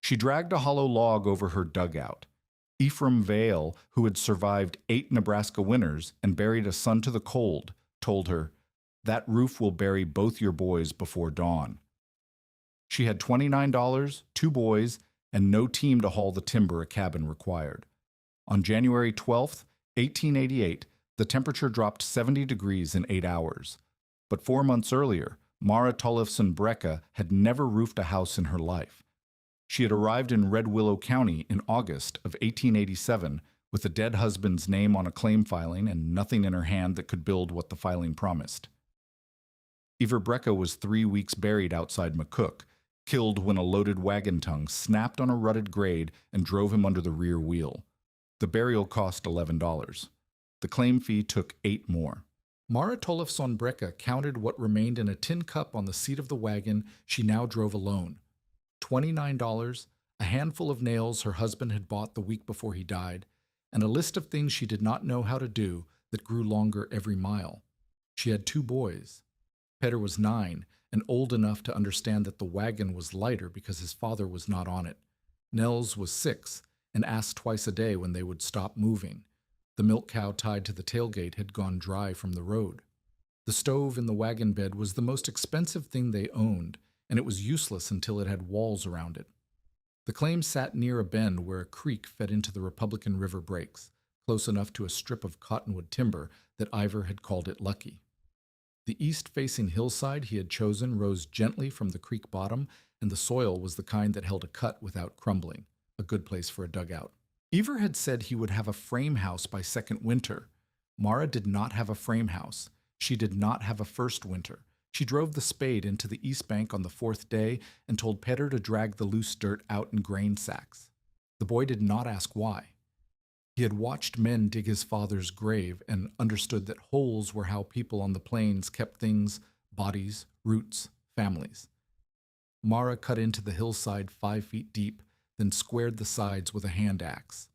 She dragged a hollow log over her dugout. Ephraim Vale, who had survived 8 Nebraska winters and buried a son to the cold, told her, "That roof will bury both your boys before dawn." She had $29, 2 boys, and no team to haul the timber a cabin required. On January 12th, 1888, the temperature dropped 70 degrees in 8 hours. But 4 months earlier, Mara Tollefson Brecka had never roofed a house in her life. She had arrived in Red Willow County in August of 1887 with a dead husband's name on a claim filing and nothing in her hand that could build what the filing promised. Eva Brecka was 3 weeks buried outside McCook, killed when a loaded wagon tongue snapped on a rutted grade and drove him under the rear wheel. The burial cost $11. The claim fee took 8 more. Mara Tollefson Brecka counted what remained in a tin cup on the seat of the wagon she now drove alone. $29, a handful of nails her husband had bought the week before he died, and a list of things she did not know how to do that grew longer every mile. She had 2 boys. Peter was 9 and old enough to understand that the wagon was lighter because his father was not on it. Nels was 6 and asked twice a day when they would stop moving. The milk cow tied to the tailgate had gone dry from the road. The stove in the wagon bed was the most expensive thing they owned, and it was useless until it had walls around it. The claim sat near a bend where a creek fed into the Republican River breaks, close enough to a strip of cottonwood timber that Ivor had called it lucky. The east-facing hillside he had chosen rose gently from the creek bottom, and the soil was the kind that held a cut without crumbling, a good place for a dugout. Ivor had said he would have a frame house by second winter. Mara did not have a frame house. She did not have a first winter. She drove the spade into the east bank on the 4th day and told Peter to drag the loose dirt out in grain sacks. The boy did not ask why. He had watched men dig his father's grave and understood that holes were how people on the plains kept things, bodies, roots, families. Mara cut into the hillside 5 feet deep, then squared the sides with a hand axe.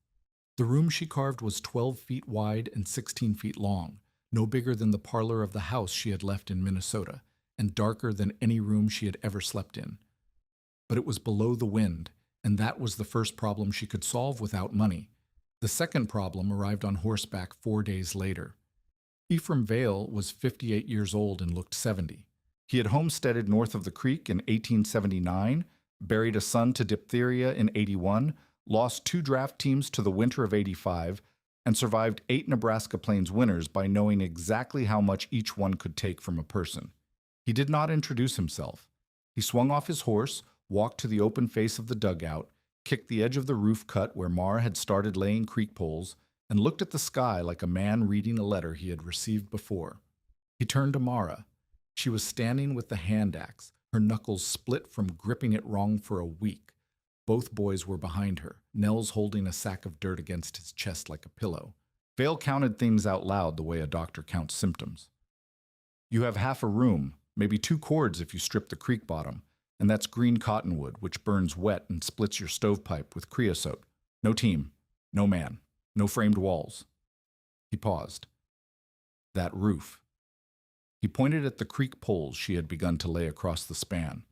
The room she carved was 12 feet wide and 16 feet long, no bigger than the parlor of the house she had left in Minnesota, and darker than any room she had ever slept in. But it was below the wind, and that was the first problem she could solve without money. The second problem arrived on horseback 4 days later. Ephraim Vale was 58 years old and looked 70. He had homesteaded north of the creek in 1879, buried a son to diphtheria in 81, lost 2 draft teams to the winter of 85, and survived 8 Nebraska Plains winters by knowing exactly how much each one could take from a person. He did not introduce himself. He swung off his horse, walked to the open face of the dugout, kicked the edge of the roof cut where Mara had started laying creek poles, and looked at the sky like a man reading a letter he had received before. He turned to Mara. She was standing with the hand axe, her knuckles split from gripping it wrong for a week. Both boys were behind her, Nels holding a sack of dirt against his chest like a pillow. Vale counted things out loud the way a doctor counts symptoms. "You have half a room, maybe 2 cords if you strip the creek bottom, and that's green cottonwood, which burns wet and splits your stovepipe with creosote. No team, no man, no framed walls." He paused. That roof. He pointed at the creek poles she had begun to lay across the span.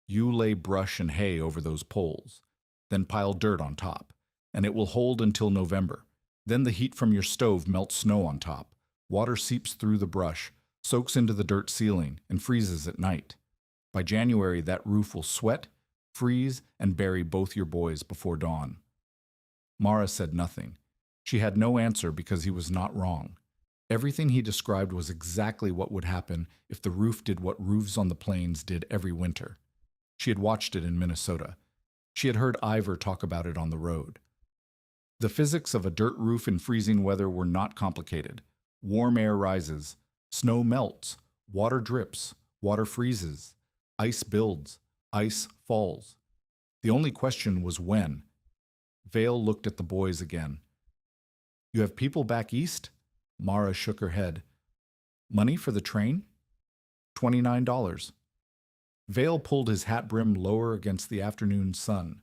"You lay brush and hay over those poles, then pile dirt on top, and it will hold until November. Then the heat from your stove melts snow on top. Water seeps through the brush, soaks into the dirt ceiling, and freezes at night. By January, that roof will sweat, freeze, and bury both your boys before dawn." Mara said nothing. She had no answer because he was not wrong. Everything he described was exactly what would happen if the roof did what roofs on the plains did every winter. She had watched it in Minnesota. She had heard Ivor talk about it on the road. The physics of a dirt roof in freezing weather were not complicated. Warm air rises, snow melts, water drips, water freezes, ice builds, ice falls. The only question was when. Vale looked at the boys again. "You have people back east?" Mara shook her head. "Money for the train?" $29. Vale pulled his hat brim lower against the afternoon sun.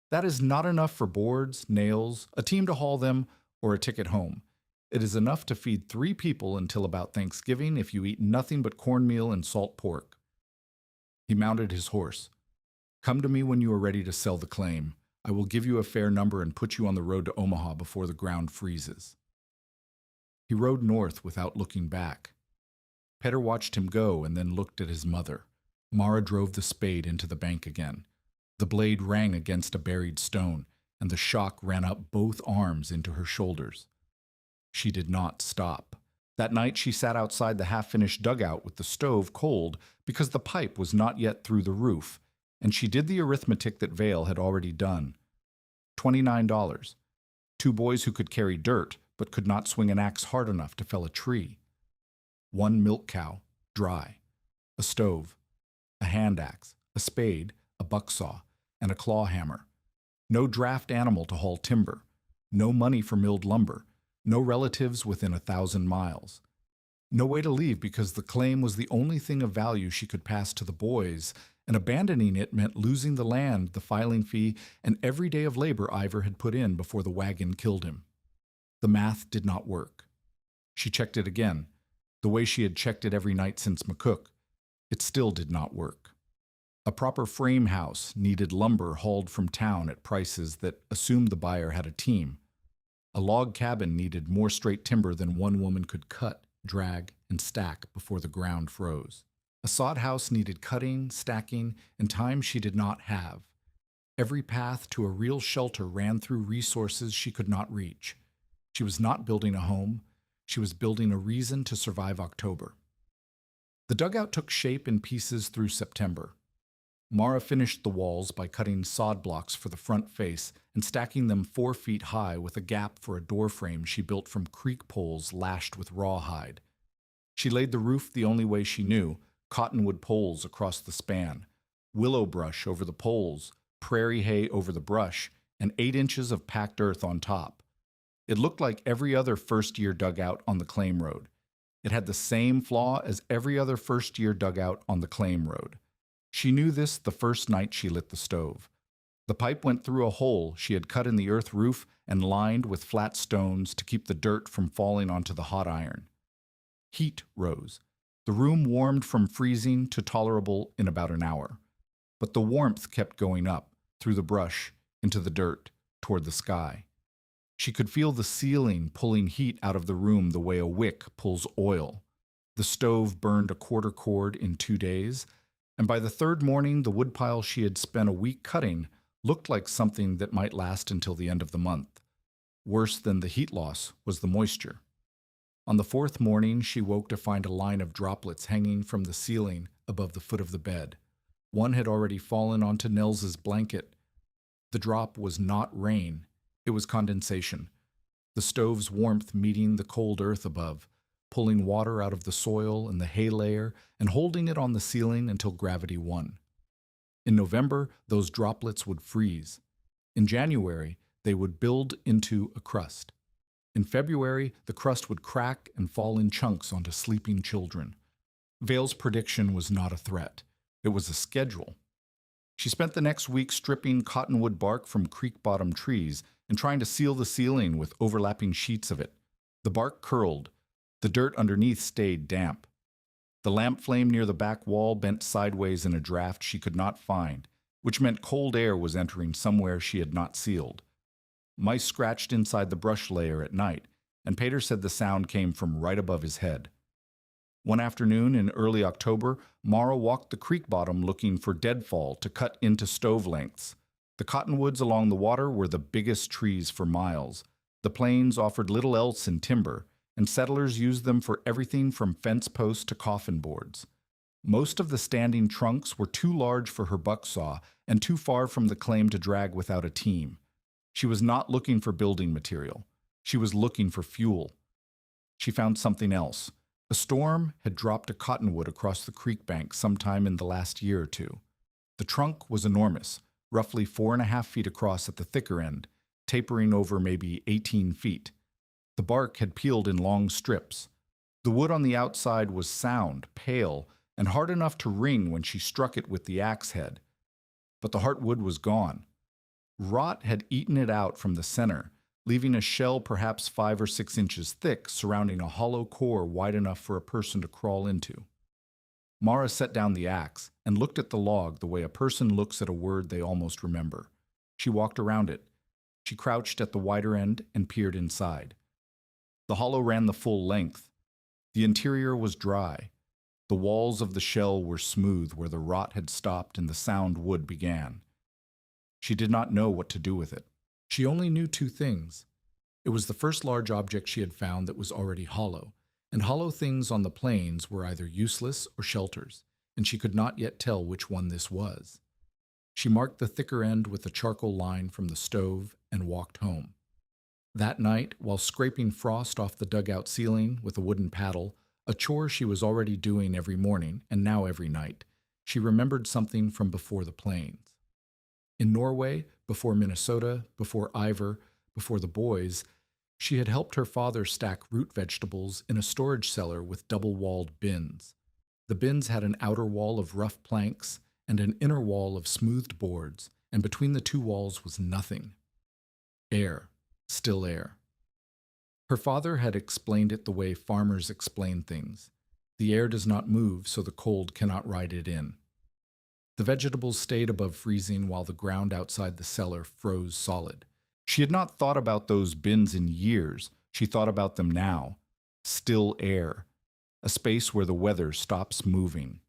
"That is not enough for boards, nails, a team to haul them, or a ticket home. It is enough to feed 3 people until about Thanksgiving if you eat nothing but cornmeal and salt pork." He mounted his horse. Come to me when you are ready to sell the claim. I will give you a fair number and put you on the road to Omaha before the ground freezes." He rode north without looking back. Peter watched him go and then looked at his mother. Mara drove the spade into the bank again. The blade rang against a buried stone, and the shock ran up both arms into her shoulders. She did not stop. That night she sat outside the half-finished dugout with the stove cold because the pipe was not yet through the roof, and she did the arithmetic that Vale had already done. $29. 2 boys who could carry dirt but could not swing an axe hard enough to fell a tree. 1 milk cow, dry. A stove. A hand axe. A spade. A bucksaw. And a claw hammer. No draft animal to haul timber. No money for milled lumber. No relatives within 1,000 miles. No way to leave because the claim was the only thing of value she could pass to the boys, and abandoning it meant losing the land, the filing fee, and every day of labor Ivor had put in before the wagon killed him. The math did not work. She checked it again, the way she had checked it every night since McCook. It still did not work. A proper frame house needed lumber hauled from town at prices that assumed the buyer had a team. A log cabin needed more straight timber than one woman could cut, drag, and stack before the ground froze. A sod house needed cutting, stacking, and time she did not have. Every path to a real shelter ran through resources she could not reach. She was not building a home. She was building a reason to survive October. The dugout took shape in pieces through September. Mara finished the walls by cutting sod blocks for the front face and stacking them 4 feet high with a gap for a door frame she built from creek poles lashed with rawhide. She laid the roof the only way she knew, cottonwood poles across the span, willow brush over the poles, prairie hay over the brush, and 8 inches of packed earth on top. It looked like every other first-year dugout on the claim road. It had the same flaw as every other first-year dugout on the claim road. She knew this the first night she lit the stove. The pipe went through a hole she had cut in the earth roof and lined with flat stones to keep the dirt from falling onto the hot iron. Heat rose. The room warmed from freezing to tolerable in about an hour. But the warmth kept going up, through the brush, into the dirt, toward the sky. She could feel the ceiling pulling heat out of the room the way a wick pulls oil. The stove burned a quarter cord in 2 days, and by the 3rd morning the woodpile she had spent a week cutting looked like something that might last until the end of the month. Worse than the heat loss was the moisture. On the 4th morning she woke to find a line of droplets hanging from the ceiling above the foot of the bed. One had already fallen onto Nels's blanket. The drop was not rain. It was condensation, the stove's warmth meeting the cold earth above, pulling water out of the soil and the hay layer and holding it on the ceiling until gravity won. In November, those droplets would freeze. In January, they would build into a crust. In February, the crust would crack and fall in chunks onto sleeping children. Vale's prediction was not a threat. It was a schedule. She spent the next week stripping cottonwood bark from creek-bottom trees and trying to seal the ceiling with overlapping sheets of it. The bark curled. The dirt underneath stayed damp. The lamp flame near the back wall bent sideways in a draft she could not find, which meant cold air was entering somewhere she had not sealed. Mice scratched inside the brush layer at night, and Pater said the sound came from right above his head. One afternoon in early October, Mara walked the creek bottom looking for deadfall to cut into stove lengths. The cottonwoods along the water were the biggest trees for miles. The plains offered little else in timber, and settlers used them for everything from fence posts to coffin boards. Most of the standing trunks were too large for her bucksaw and too far from the claim to drag without a team. She was not looking for building material. She was looking for fuel. She found something else. A storm had dropped a cottonwood across the creek bank sometime in the last year or 2. The trunk was enormous, roughly 4.5 feet across at the thicker end, tapering over maybe 18 feet. The bark had peeled in long strips. The wood on the outside was sound, pale, and hard enough to ring when she struck it with the axe head. But the heartwood was gone. Rot had eaten it out from the center, leaving a shell perhaps 5 or 6 inches thick surrounding a hollow core wide enough for a person to crawl into. Mara set down the axe and looked at the log the way a person looks at a word they almost remember. She walked around it. She crouched at the wider end and peered inside. The hollow ran the full length. The interior was dry. The walls of the shell were smooth where the rot had stopped and the sound wood began. She did not know what to do with it. She only knew two things. It was the first large object she had found that was already hollow, and hollow things on the plains were either useless or shelters, and she could not yet tell which one this was. She marked the thicker end with a charcoal line from the stove and walked home. That night, while scraping frost off the dugout ceiling with a wooden paddle, a chore she was already doing every morning and now every night, she remembered something from before the plains. In Norway, before Minnesota, before Ivor, before the boys, she had helped her father stack root vegetables in a storage cellar with double-walled bins. The bins had an outer wall of rough planks and an inner wall of smoothed boards, and between the two walls was nothing. Air, still air. Her father had explained it the way farmers explain things. The air does not move, so the cold cannot ride it in. The vegetables stayed above freezing while the ground outside the cellar froze solid. She had not thought about those bins in years. She thought about them now. Still air, a space where the weather stops moving.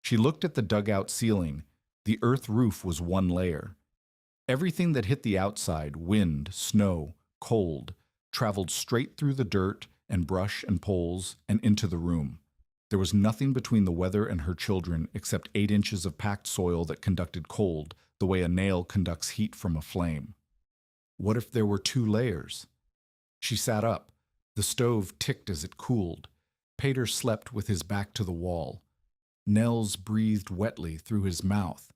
She looked at the dugout ceiling. The earth roof was one layer. Everything that hit the outside, wind, snow, cold, traveled straight through the dirt and brush and poles and into the room. There was nothing between the weather and her children except 8 inches of packed soil that conducted cold the way a nail conducts heat from a flame. What if there were 2 layers? She sat up. The stove ticked as it cooled. Pater slept with his back to the wall. Nels breathed wetly through his mouth.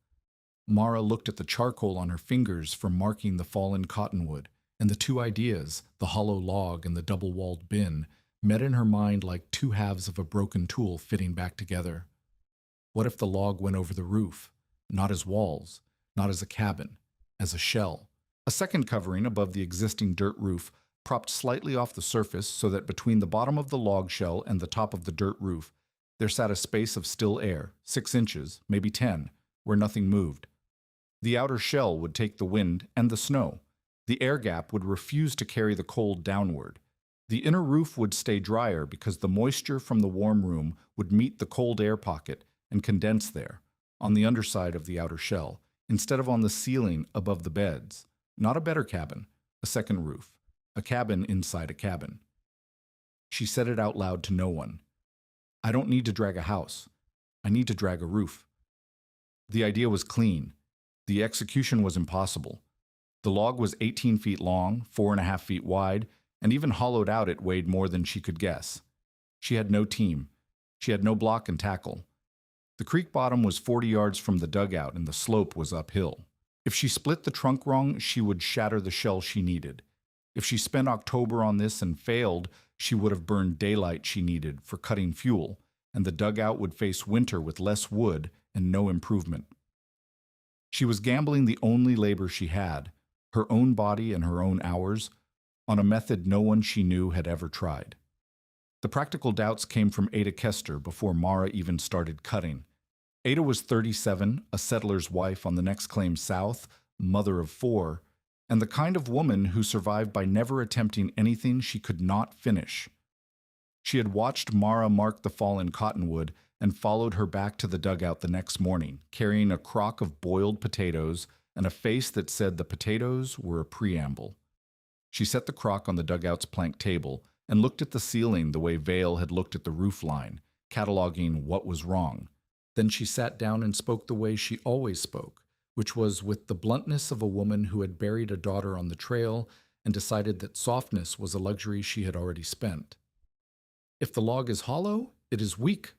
Mara looked at the charcoal on her fingers for marking the fallen cottonwood, and the 2 ideas, the hollow log and the double-walled bin, met in her mind like 2 halves of a broken tool fitting back together. What if the log went over the roof, not as walls, not as a cabin, as a shell? A second covering above the existing dirt roof propped slightly off the surface so that between the bottom of the log shell and the top of the dirt roof, there sat a space of still air, 6 inches, maybe 10, where nothing moved. The outer shell would take the wind and the snow. The air gap would refuse to carry the cold downward. The inner roof would stay drier because the moisture from the warm room would meet the cold air pocket and condense there, on the underside of the outer shell, instead of on the ceiling above the beds. Not a better cabin, a second roof, a cabin inside a cabin. She said it out loud to no one. I don't need to drag a house. I need to drag a roof. The idea was clean. The execution was impossible. The log was 18 feet long, 4.5 feet wide, and even hollowed out it weighed more than she could guess. She had no team. She had no block and tackle. The creek bottom was 40 yards from the dugout and the slope was uphill. If she split the trunk wrong, she would shatter the shell she needed. If she spent October on this and failed, she would have burned daylight she needed for cutting fuel, and the dugout would face winter with less wood and no improvement. She was gambling the only labor she had, her own body and her own hours, on a method no one she knew had ever tried. The practical doubts came from Ada Kester before Mara even started cutting. Ada was 37, a settler's wife on the next claim south, mother of 4, and the kind of woman who survived by never attempting anything she could not finish. She had watched Mara mark the fallen cottonwood and followed her back to the dugout the next morning, carrying a crock of boiled potatoes and a face that said the potatoes were a preamble. She set the crock on the dugout's plank table and looked at the ceiling the way Vale had looked at the roof line, cataloging what was wrong. Then she sat down and spoke the way she always spoke, which was with the bluntness of a woman who had buried a daughter on the trail and decided that softness was a luxury she had already spent. If the log is hollow, it is weak,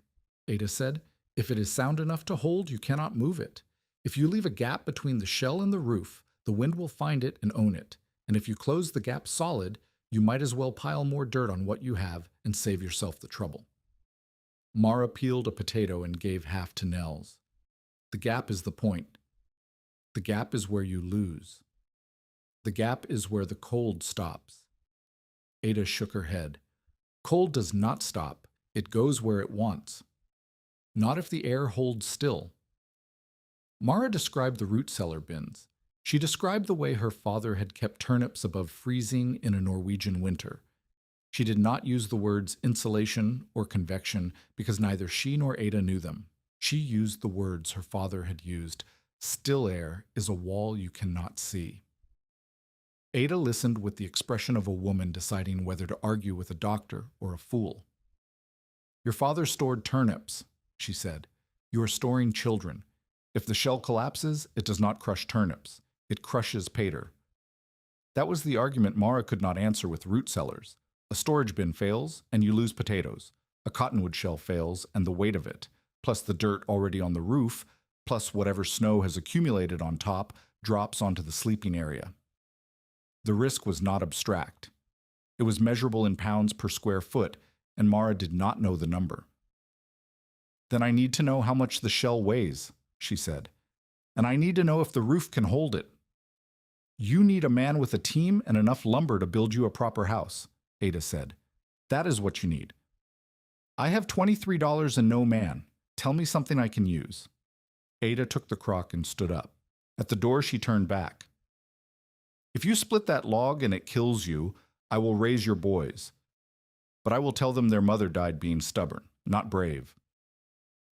Ada said. If it is sound enough to hold, you cannot move it. If you leave a gap between the shell and the roof, the wind will find it and own it. And if you close the gap solid, you might as well pile more dirt on what you have and save yourself the trouble. Mara peeled a potato and gave half to Nels. The gap is the point. The gap is where you lose. The gap is where the cold stops. Ada shook her head. Cold does not stop. It goes where it wants. Not if the air holds still. Mara described the root cellar bins. She described the way her father had kept turnips above freezing in a Norwegian winter. She did not use the words insulation or convection because neither she nor Ada knew them. She used the words her father had used. Still air is a wall you cannot see. Ada listened with the expression of a woman deciding whether to argue with a doctor or a fool. Your father stored turnips, she said. You are storing children. If the shell collapses, it does not crush turnips. It crushes pater. That was the argument Mara could not answer with root cellars. A storage bin fails, and you lose potatoes. A cottonwood shell fails, and the weight of it, plus the dirt already on the roof, plus whatever snow has accumulated on top, drops onto the sleeping area. The risk was not abstract. It was measurable in pounds per square foot, and Mara did not know the number. Then I need to know how much the shell weighs, she said. And I need to know if the roof can hold it. You need a man with a team and enough lumber to build you a proper house, Ada said. That is what you need. I have $23 and no man. Tell me something I can use. Ada took the crock and stood up. At the door she turned back. If you split that log and it kills you, I will raise your boys. But I will tell them their mother died being stubborn, not brave.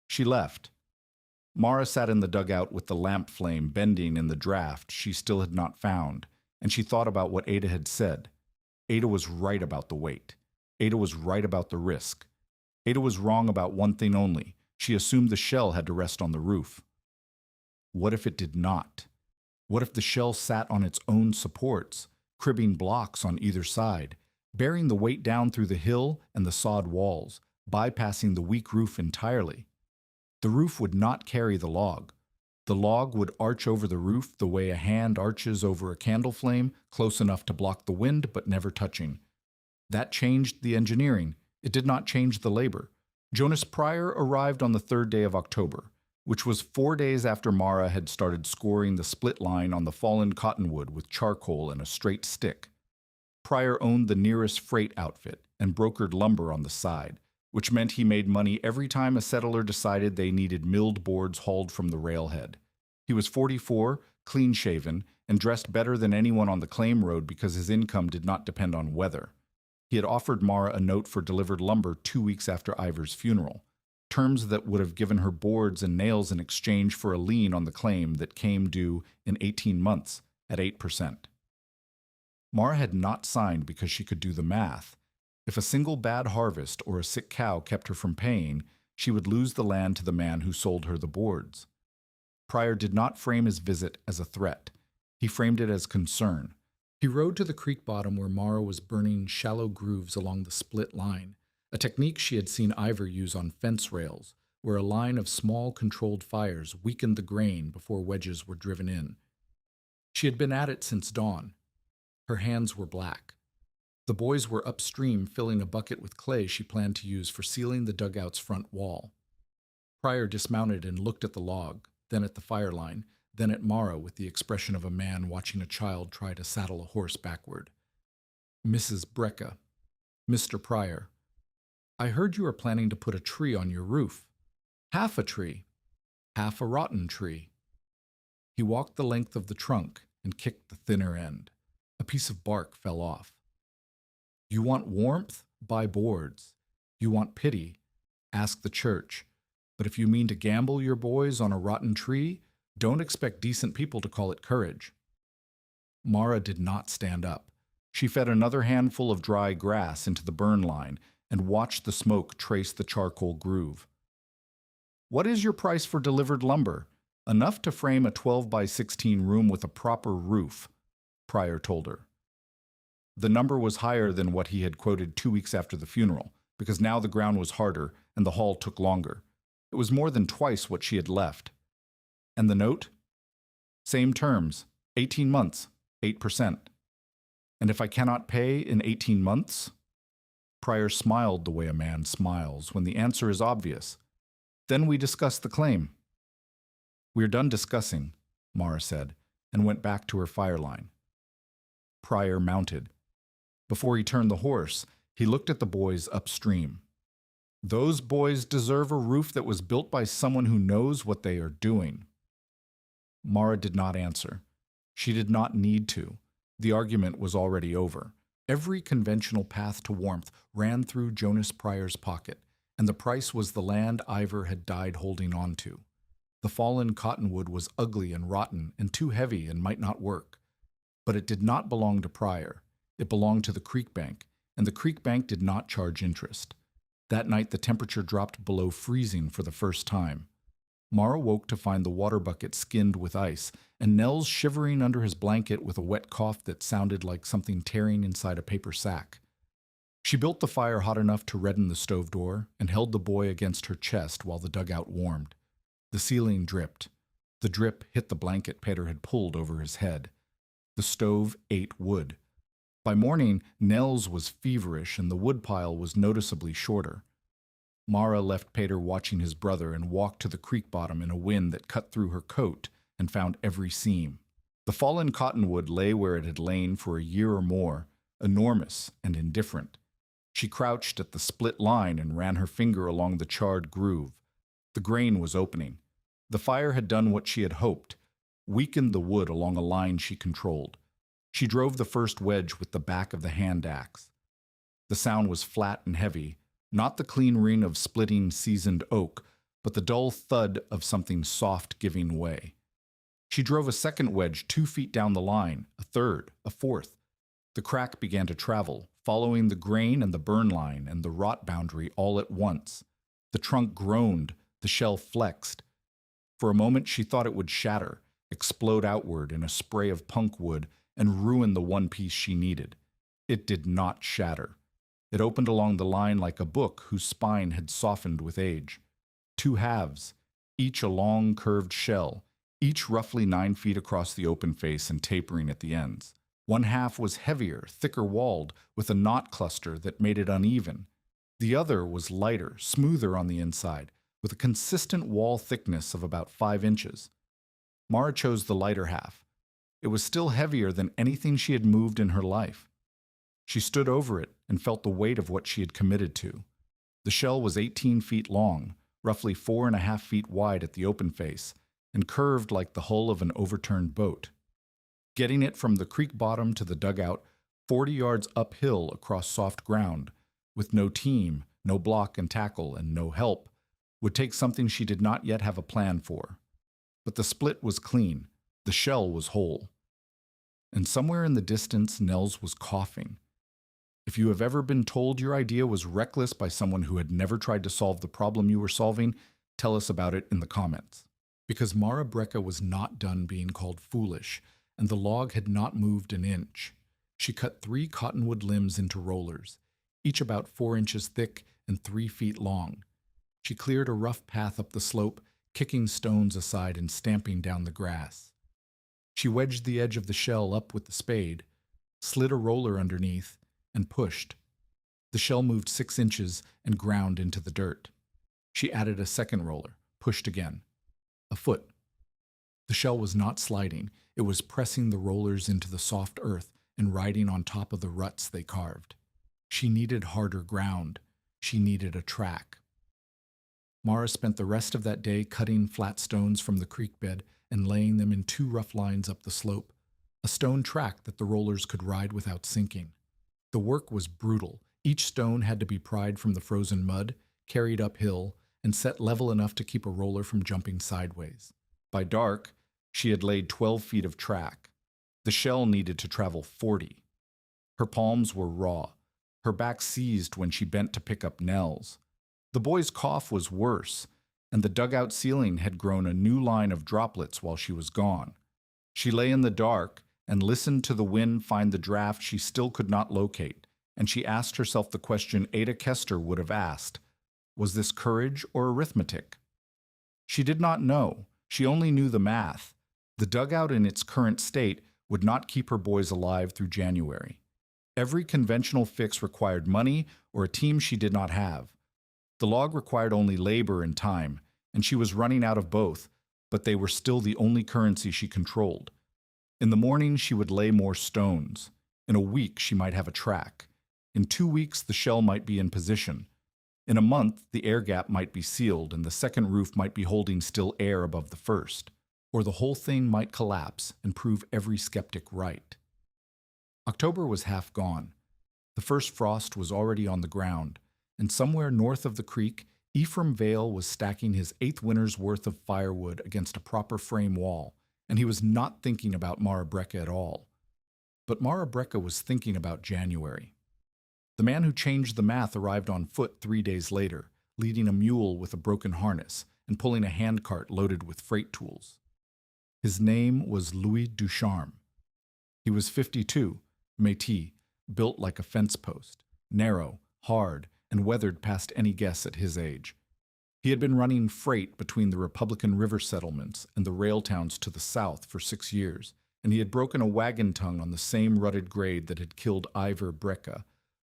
She left. Mara sat in the dugout with the lamp flame bending in the draft she still had not found, and she thought about what Ada had said. Ada was right about the weight. Ada was right about the risk. Ada was wrong about one thing only. She assumed the shell had to rest on the roof. What if it did not? What if the shell sat on its own supports, cribbing blocks on either side, bearing the weight down through the hill and the sod walls, bypassing the weak roof entirely? The roof would not carry the log. The log would arch over the roof the way a hand arches over a candle flame, close enough to block the wind but never touching. That changed the engineering. It did not change the labor. Jonas Pryor arrived on the 3rd day of October, which was 4 days after Mara had started scoring the split line on the fallen cottonwood with charcoal and a straight stick. Pryor owned the nearest freight outfit and brokered lumber on the side, which meant he made money every time a settler decided they needed milled boards hauled from the railhead. He was 44, clean-shaven, and dressed better than anyone on the claim road because his income did not depend on weather. He had offered Mara a note for delivered lumber 2 weeks after Ivor's funeral, terms that would have given her boards and nails in exchange for a lien on the claim that came due in 18 months at 8%. Mara had not signed because she could do the math. If a single bad harvest or a sick cow kept her from paying, she would lose the land to the man who sold her the boards. Pryor did not frame his visit as a threat. He framed it as concern. He rode to the creek bottom where Mara was burning shallow grooves along the split line, a technique she had seen Ivor use on fence rails, where a line of small controlled fires weakened the grain before wedges were driven in. She had been at it since dawn. Her hands were black. The boys were upstream filling a bucket with clay she planned to use for sealing the dugout's front wall. Pryor dismounted and looked at the log, then at the fire line, then at Mara with the expression of a man watching a child try to saddle a horse backward. Mrs. Brecka, Mr. Pryor, I heard you are planning to put a tree on your roof. Half a tree. Half a rotten tree. He walked the length of the trunk and kicked the thinner end. A piece of bark fell off. You want warmth? Buy boards. You want pity? Ask the church. But if you mean to gamble your boys on a rotten tree, don't expect decent people to call it courage. Mara did not stand up. She fed another handful of dry grass into the burn line and watched the smoke trace the charcoal groove. What is your price for delivered lumber? Enough to frame a 12 by 16 room with a proper roof, Pryor told her. The number was higher than what he had quoted 2 weeks after the funeral, because now the ground was harder and the haul took longer. It was more than twice what she had left. And the note? Same terms, 18 months, 8%. And if I cannot pay in 18 months? Pryor smiled the way a man smiles when the answer is obvious. Then we discuss the claim. We're done discussing, Mara said, and went back to her fire line. Pryor mounted. Before he turned the horse, he looked at the boys upstream. Those boys deserve a roof that was built by someone who knows what they are doing. Mara did not answer. She did not need to. The argument was already over. Every conventional path to warmth ran through Jonas Pryor's pocket, and the price was the land Ivor had died holding on to. The fallen cottonwood was ugly and rotten and too heavy and might not work. But it did not belong to Pryor. It belonged to the creek bank, and the creek bank did not charge interest. That night the temperature dropped below freezing for the first time. Mara woke to find the water bucket skinned with ice, and Nels shivering under his blanket with a wet cough that sounded like something tearing inside a paper sack. She built the fire hot enough to redden the stove door and held the boy against her chest while the dugout warmed. The ceiling dripped. The drip hit the blanket Peter had pulled over his head. The stove ate wood. By morning, Nels was feverish and the woodpile was noticeably shorter. Mara left Peter watching his brother and walked to the creek bottom in a wind that cut through her coat and found every seam. The fallen cottonwood lay where it had lain for a year or more, enormous and indifferent. She crouched at the split line and ran her finger along the charred groove. The grain was opening. The fire had done what she had hoped, weakened the wood along a line she controlled. She drove the first wedge with the back of the hand axe. The sound was flat and heavy, not the clean ring of splitting seasoned oak, but the dull thud of something soft giving way. She drove a second wedge 2 feet down the line, a third, a fourth. The crack began to travel, following the grain and the burn line and the rot boundary all at once. The trunk groaned, the shell flexed. For a moment she thought it would shatter, explode outward in a spray of punk wood, and ruin the one piece she needed. It did not shatter. It opened along the line like a book whose spine had softened with age. 2 halves, each a long curved shell, each roughly 9 feet across the open face and tapering at the ends. One half was heavier, thicker walled, with a knot cluster that made it uneven. The other was lighter, smoother on the inside, with a consistent wall thickness of about 5 inches. Mara chose the lighter half. It was still heavier than anything she had moved in her life. She stood over it and felt the weight of what she had committed to. The shell was 18 feet long, roughly 4.5 feet wide at the open face, and curved like the hull of an overturned boat. Getting it from the creek bottom to the dugout, 40 yards uphill across soft ground, with no team, no block and tackle, and no help, would take something she did not yet have a plan for. But the split was clean. The shell was whole. And somewhere in the distance, Nels was coughing. If you have ever been told your idea was reckless by someone who had never tried to solve the problem you were solving, tell us about it in the comments. Because Mara Brecka was not done being called foolish, and the log had not moved an inch. She cut 3 cottonwood limbs into rollers, each about 4 inches thick and 3 feet long. She cleared a rough path up the slope, kicking stones aside and stamping down the grass. She wedged the edge of the shell up with the spade, slid a roller underneath, and pushed. The shell moved 6 inches and ground into the dirt. She added a second roller, pushed again. A foot. The shell was not sliding. It was pressing the rollers into the soft earth and riding on top of the ruts they carved. She needed harder ground. She needed a track. Mara spent the rest of that day cutting flat stones from the creek bed and laying them in 2 rough lines up the slope, a stone track that the rollers could ride without sinking. The work was brutal. Each stone had to be pried from the frozen mud, carried uphill, and set level enough to keep a roller from jumping sideways. By dark, she had laid 12 feet of track. The shell needed to travel 40. Her palms were raw. Her back seized when she bent to pick up Nels. The boy's cough was worse, and the dugout ceiling had grown a new line of droplets while she was gone. She lay in the dark and listened to the wind find the draft she still could not locate, and she asked herself the question Ada Kester would have asked. Was this courage or arithmetic? She did not know. She only knew the math. The dugout in its current state would not keep her boys alive through January. Every conventional fix required money or a team she did not have. The log required only labor and time, and she was running out of both, but they were still the only currency she controlled. In the morning, she would lay more stones. In a week, she might have a track. In 2 weeks, the shell might be in position. In a month, the air gap might be sealed and the second roof might be holding still air above the first, or the whole thing might collapse and prove every skeptic right. October was half gone. The first frost was already on the ground, and somewhere north of the creek, Ephraim Vale was stacking his 8th winter's worth of firewood against a proper frame wall, and he was not thinking about Mara Brecka at all. But Mara Brecka was thinking about January. The man who changed the math arrived on foot 3 days later, leading a mule with a broken harness and pulling a handcart loaded with freight tools. His name was Louis Ducharme. He was 52, Métis, built like a fence post, narrow, hard, and weathered past any guess at his age. He had been running freight between the Republican River settlements and the rail towns to the south for 6 years, and he had broken a wagon tongue on the same rutted grade that had killed Ivor Brecka,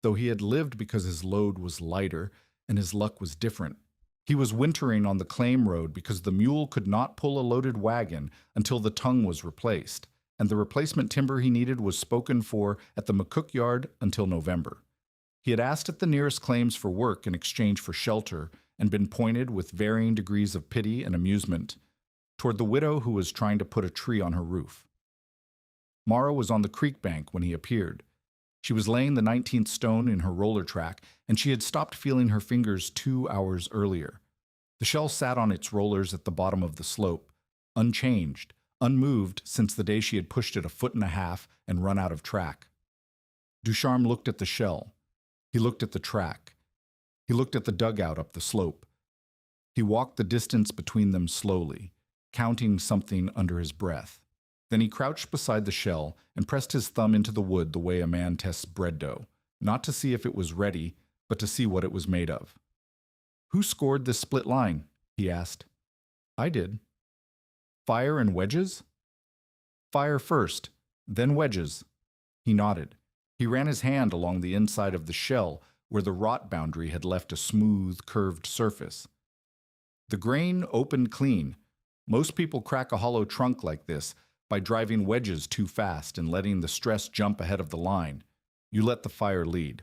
though he had lived because his load was lighter and his luck was different. He was wintering on the claim road because the mule could not pull a loaded wagon until the tongue was replaced, and the replacement timber he needed was spoken for at the McCook yard until November. He had asked at the nearest claims for work in exchange for shelter and been pointed with varying degrees of pity and amusement toward the widow who was trying to put a tree on her roof. Mara was on the creek bank when he appeared. She was laying the 19th stone in her roller track, and she had stopped feeling her fingers 2 hours earlier. The shell sat on its rollers at the bottom of the slope, unchanged, unmoved since the day she had pushed it 1.5 feet and run out of track. Ducharme looked at the shell. He looked at the track. He looked at the dugout up the slope. He walked the distance between them slowly, counting something under his breath. Then he crouched beside the shell and pressed his thumb into the wood the way a man tests bread dough, not to see if it was ready, but to see what it was made of. "Who scored this split line?" he asked. "I did." "Fire and wedges?" "Fire first, then wedges." He nodded. He ran his hand along the inside of the shell where the wrought boundary had left a smooth, curved surface. "The grain opened clean. Most people crack a hollow trunk like this by driving wedges too fast and letting the stress jump ahead of the line. You let the fire lead."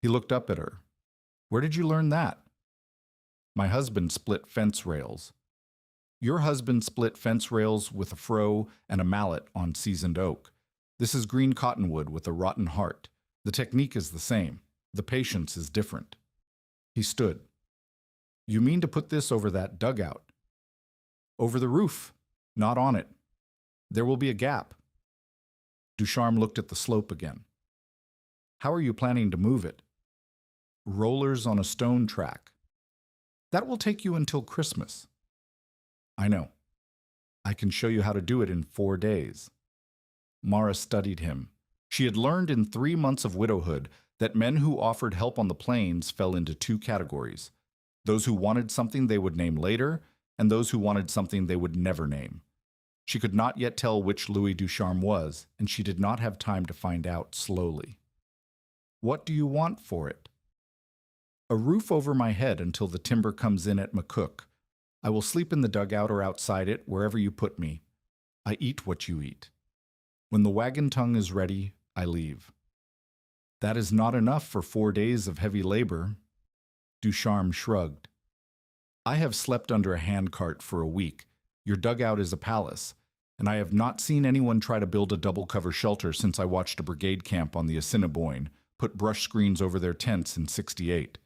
He looked up at her. "Where did you learn that?" "My husband split fence rails." "Your husband split fence rails with a froe and a mallet on seasoned oak. This is green cottonwood with a rotten heart. The technique is the same. The patience is different." He stood. "You mean to put this over that dugout?" "Over the roof, not on it. There will be a gap." Ducharme looked at the slope again. "How are you planning to move it?" "Rollers on a stone track." "That will take you until Christmas." "I know. I can show you how to do it in 4 days." Mara studied him. She had learned in 3 months of widowhood that men who offered help on the plains fell into 2 categories: those who wanted something they would name later, and those who wanted something they would never name. She could not yet tell which Louis Ducharme was, and she did not have time to find out slowly. "What do you want for it?" "A roof over my head until the timber comes in at McCook. I will sleep in the dugout or outside it, wherever you put me. I eat what you eat. When the wagon tongue is ready, I leave." "That is not enough for 4 days of heavy labor." Ducharme shrugged. "I have slept under a handcart for a week. Your dugout is a palace, and I have not seen anyone try to build a double-cover shelter since I watched a brigade camp on the Assiniboine put brush screens over their tents in '68.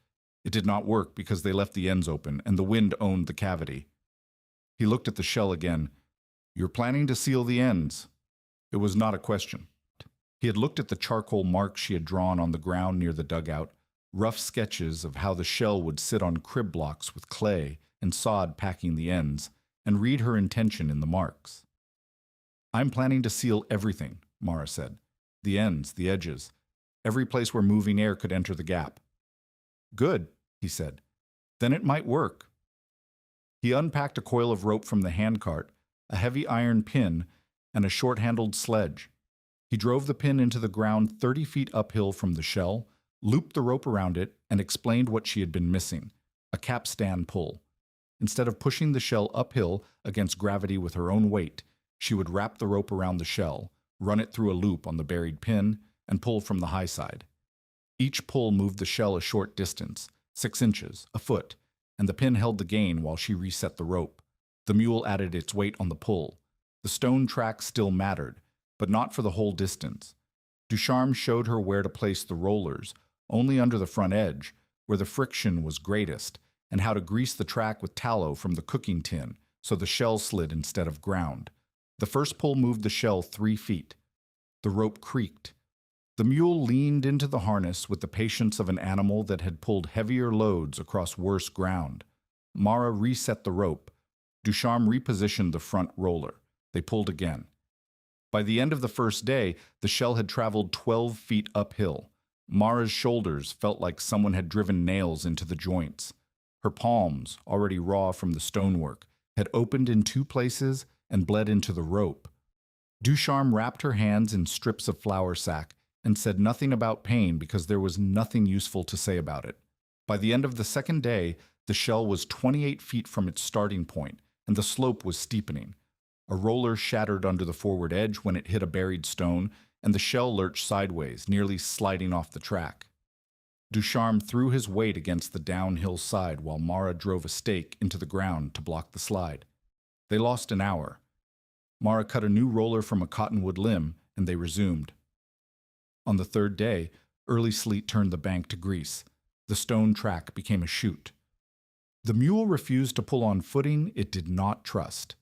It did not work because they left the ends open, and the wind owned the cavity." He looked at the shell again. "You're planning to seal the ends." It was not a question. He had looked at the charcoal marks she had drawn on the ground near the dugout, rough sketches of how the shell would sit on crib blocks with clay and sod packing the ends, and read her intention in the marks. "I'm planning to seal everything," Mara said. "The ends, the edges, every place where moving air could enter the gap." "Good," he said. "Then it might work." He unpacked a coil of rope from the handcart, a heavy iron pin, and a short-handled sledge. He drove the pin into the ground 30 feet uphill from the shell, looped the rope around it, and explained what she had been missing: a capstan pull. Instead of pushing the shell uphill against gravity with her own weight, she would wrap the rope around the shell, run it through a loop on the buried pin, and pull from the high side. Each pull moved the shell a short distance, 6 inches, a foot, and the pin held the gain while she reset the rope. The mule added its weight on the pull. The stone track still mattered, but not for the whole distance. Ducharme showed her where to place the rollers, only under the front edge, where the friction was greatest, and how to grease the track with tallow from the cooking tin so the shell slid instead of ground. The first pull moved the shell 3 feet. The rope creaked. The mule leaned into the harness with the patience of an animal that had pulled heavier loads across worse ground. Mara reset the rope. Ducharme repositioned the front roller. They pulled again. By the end of the first day, the shell had traveled 12 feet uphill. Mara's shoulders felt like someone had driven nails into the joints. Her palms, already raw from the stonework, had opened in 2 places and bled into the rope. Ducharme wrapped her hands in strips of flour sack and said nothing about pain because there was nothing useful to say about it. By the end of the second day, the shell was 28 feet from its starting point, and the slope was steepening. A roller shattered under the forward edge when it hit a buried stone, and the shell lurched sideways, nearly sliding off the track. Ducharme threw his weight against the downhill side while Mara drove a stake into the ground to block the slide. They lost an hour. Mara cut a new roller from a cottonwood limb, and they resumed. On the third day, early sleet turned the bank to grease. The stone track became a chute. The mule refused to pull on footing it did not trust.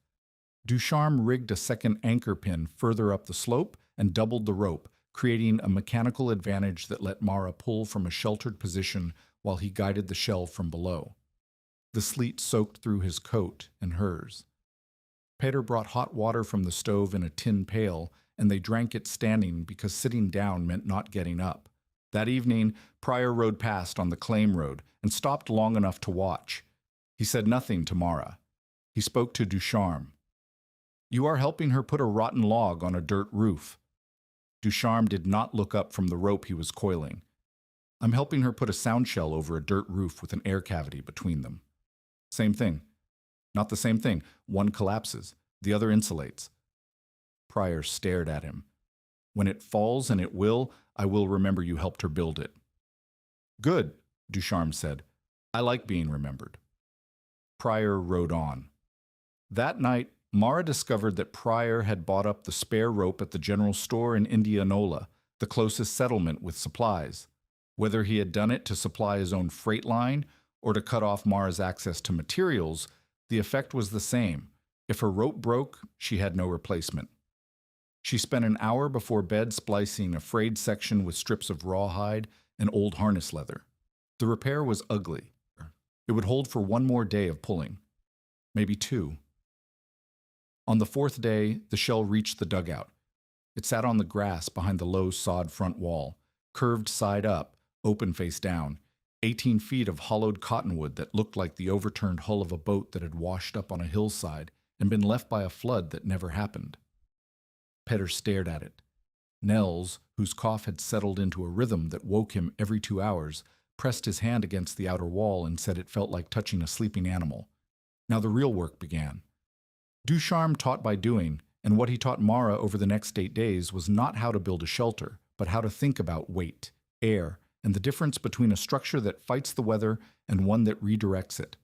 Ducharme rigged a second anchor pin further up the slope and doubled the rope, creating a mechanical advantage that let Mara pull from a sheltered position while he guided the shell from below. The sleet soaked through his coat and hers. Peter brought hot water from the stove in a tin pail, and they drank it standing because sitting down meant not getting up. That evening, Pryor rode past on the claim road and stopped long enough to watch. He said nothing to Mara. He spoke to Ducharme. "You are helping her put a rotten log on a dirt roof." Ducharme did not look up from the rope he was coiling. "I'm helping her put a sound shell over a dirt roof with an air cavity between them." "Same thing." "Not the same thing. One collapses. The other insulates." Pryor stared at him. "When it falls, and it will, I will remember you helped her build it." "Good," Ducharme said. "I like being remembered." Pryor rode on. That night, Mara discovered that Pryor had bought up the spare rope at the general store in Indianola, the closest settlement with supplies. Whether he had done it to supply his own freight line or to cut off Mara's access to materials, the effect was the same. If her rope broke, she had no replacement. She spent an hour before bed splicing a frayed section with strips of rawhide and old harness leather. The repair was ugly. It would hold for 1 more day of pulling. Maybe 2. On the 4th day, the shell reached the dugout. It sat on the grass behind the low sod front wall, curved side up, open face down, 18 feet of hollowed cottonwood that looked like the overturned hull of a boat that had washed up on a hillside and been left by a flood that never happened. Peter stared at it. Nels, whose cough had settled into a rhythm that woke him every 2 hours, pressed his hand against the outer wall and said it felt like touching a sleeping animal. Now the real work began. Ducharme taught by doing, and what he taught Mara over the next 8 days was not how to build a shelter, but how to think about weight, air, and the difference between a structure that fights the weather and one that redirects it.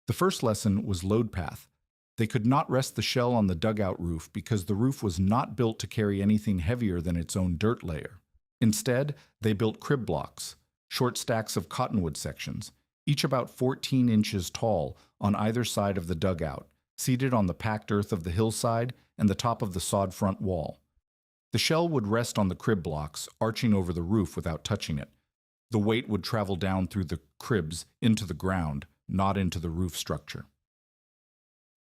The first lesson was load path. They could not rest the shell on the dugout roof because the roof was not built to carry anything heavier than its own dirt layer. Instead, they built crib blocks, short stacks of cottonwood sections, each about 14 inches tall on either side of the dugout, seated on the packed earth of the hillside and the top of the sod front wall. The shell would rest on the crib blocks, arching over the roof without touching it. The weight would travel down through the cribs into the ground, not into the roof structure.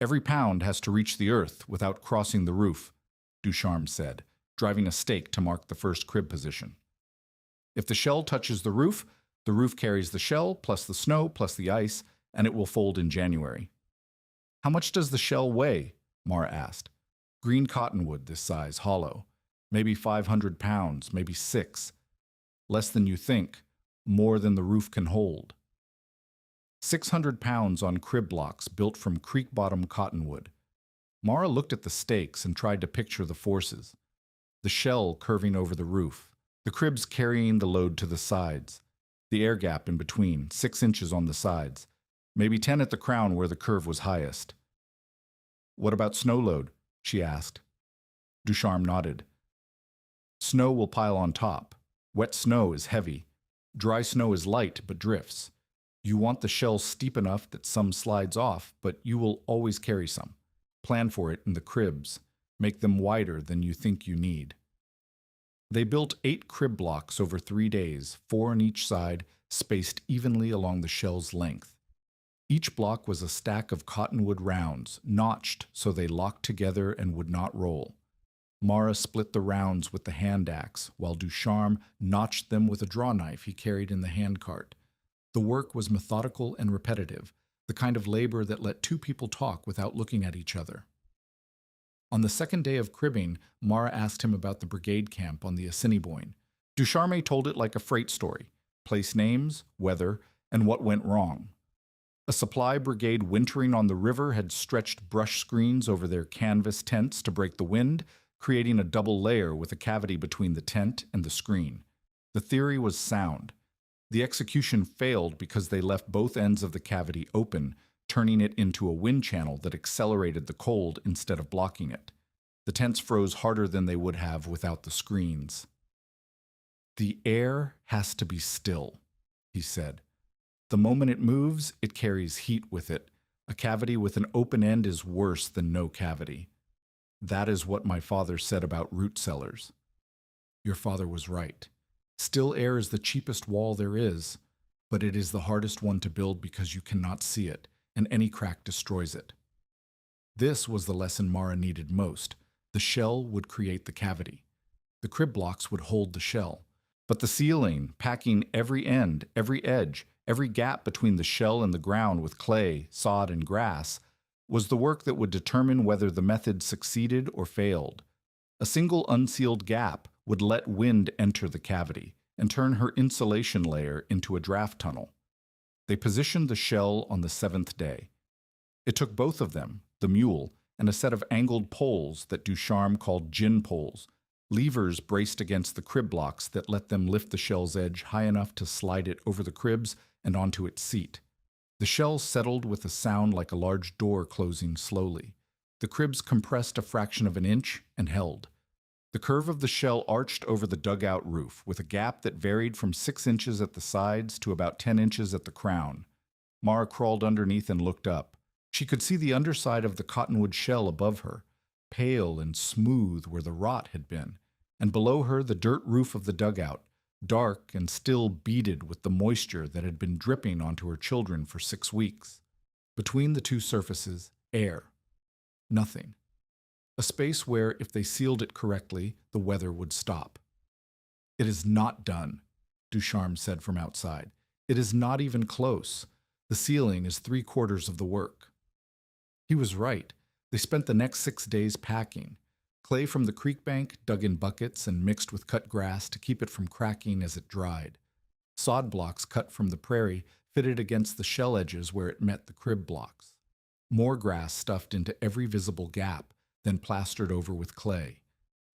"Every pound has to reach the earth without crossing the roof," Ducharme said, driving a stake to mark the first crib position. "If the shell touches the roof carries the shell, plus the snow, plus the ice, and it will fold in January." "How much does the shell weigh?" Mara asked. "Green cottonwood this size, hollow. Maybe 500 pounds, maybe 6. Less than you think, more than the roof can hold." 600 pounds on crib blocks built from creek-bottom cottonwood. Mara looked at the stakes and tried to picture the forces. The shell curving over the roof, the cribs carrying the load to the sides. the air gap in between, 6 inches on the sides, maybe 10 at the crown where the curve was highest. What about snow load? She asked. Ducharme nodded. Snow will pile on top. Wet snow is heavy. Dry snow is light but drifts. You want the shell steep enough that some slides off, but you will always carry some. Plan for it in the cribs. Make them wider than you think you need. They built 8 crib blocks over 3 days, 4 on each side, spaced evenly along the shell's length. Each block was a stack of cottonwood rounds, notched so they locked together and would not roll. Mara split the rounds with the hand axe, while Ducharme notched them with a draw knife he carried in the handcart. The work was methodical and repetitive, the kind of labor that let 2 people talk without looking at each other. On the second day of cribbing, Mara asked him about the brigade camp on the Assiniboine. Ducharme told it like a freight story: place names, weather, and what went wrong. A supply brigade wintering on the river had stretched brush screens over their canvas tents to break the wind, creating a double layer with a cavity between the tent and the screen. The theory was sound. The execution failed because they left both ends of the cavity open, turning it into a wind channel that accelerated the cold instead of blocking it. The tents froze harder than they would have without the screens. The air has to be still, he said. The moment it moves, it carries heat with it. A cavity with an open end is worse than no cavity. That is what my father said about root cellars. Your father was right. Still air is the cheapest wall there is, but it is the hardest one to build because you cannot see it, and any crack destroys it. This was the lesson Mara needed most. The shell would create the cavity. The crib blocks would hold the shell. But the ceiling, packing every end, every edge, every gap between the shell and the ground with clay, sod, and grass, was the work that would determine whether the method succeeded or failed. A single unsealed gap would let wind enter the cavity and turn her insulation layer into a draft tunnel. They positioned the shell on the 7th day. It took both of them, the mule, and a set of angled poles that Ducharme called gin poles, levers braced against the crib blocks that let them lift the shell's edge high enough to slide it over the cribs and onto its seat. The shell settled with a sound like a large door closing slowly. The cribs compressed a fraction of an inch and held. The curve of the shell arched over the dugout roof, with a gap that varied from 6 inches at the sides to about 10 inches at the crown. Mara crawled underneath and looked up. She could see the underside of the cottonwood shell above her, pale and smooth where the rot had been, and below her the dirt roof of the dugout, dark and still beaded with the moisture that had been dripping onto her children for 6 weeks. Between the two surfaces, air. Nothing. A space where, if they sealed it correctly, the weather would stop. It is not done, Ducharme said from outside. It is not even close. The ceiling is 3/4 of the work. He was right. They spent the next 6 days packing. Clay from the creek bank dug in buckets and mixed with cut grass to keep it from cracking as it dried. Sod blocks cut from the prairie fitted against the shell edges where it met the crib blocks. More grass stuffed into every visible gap, then plastered over with clay.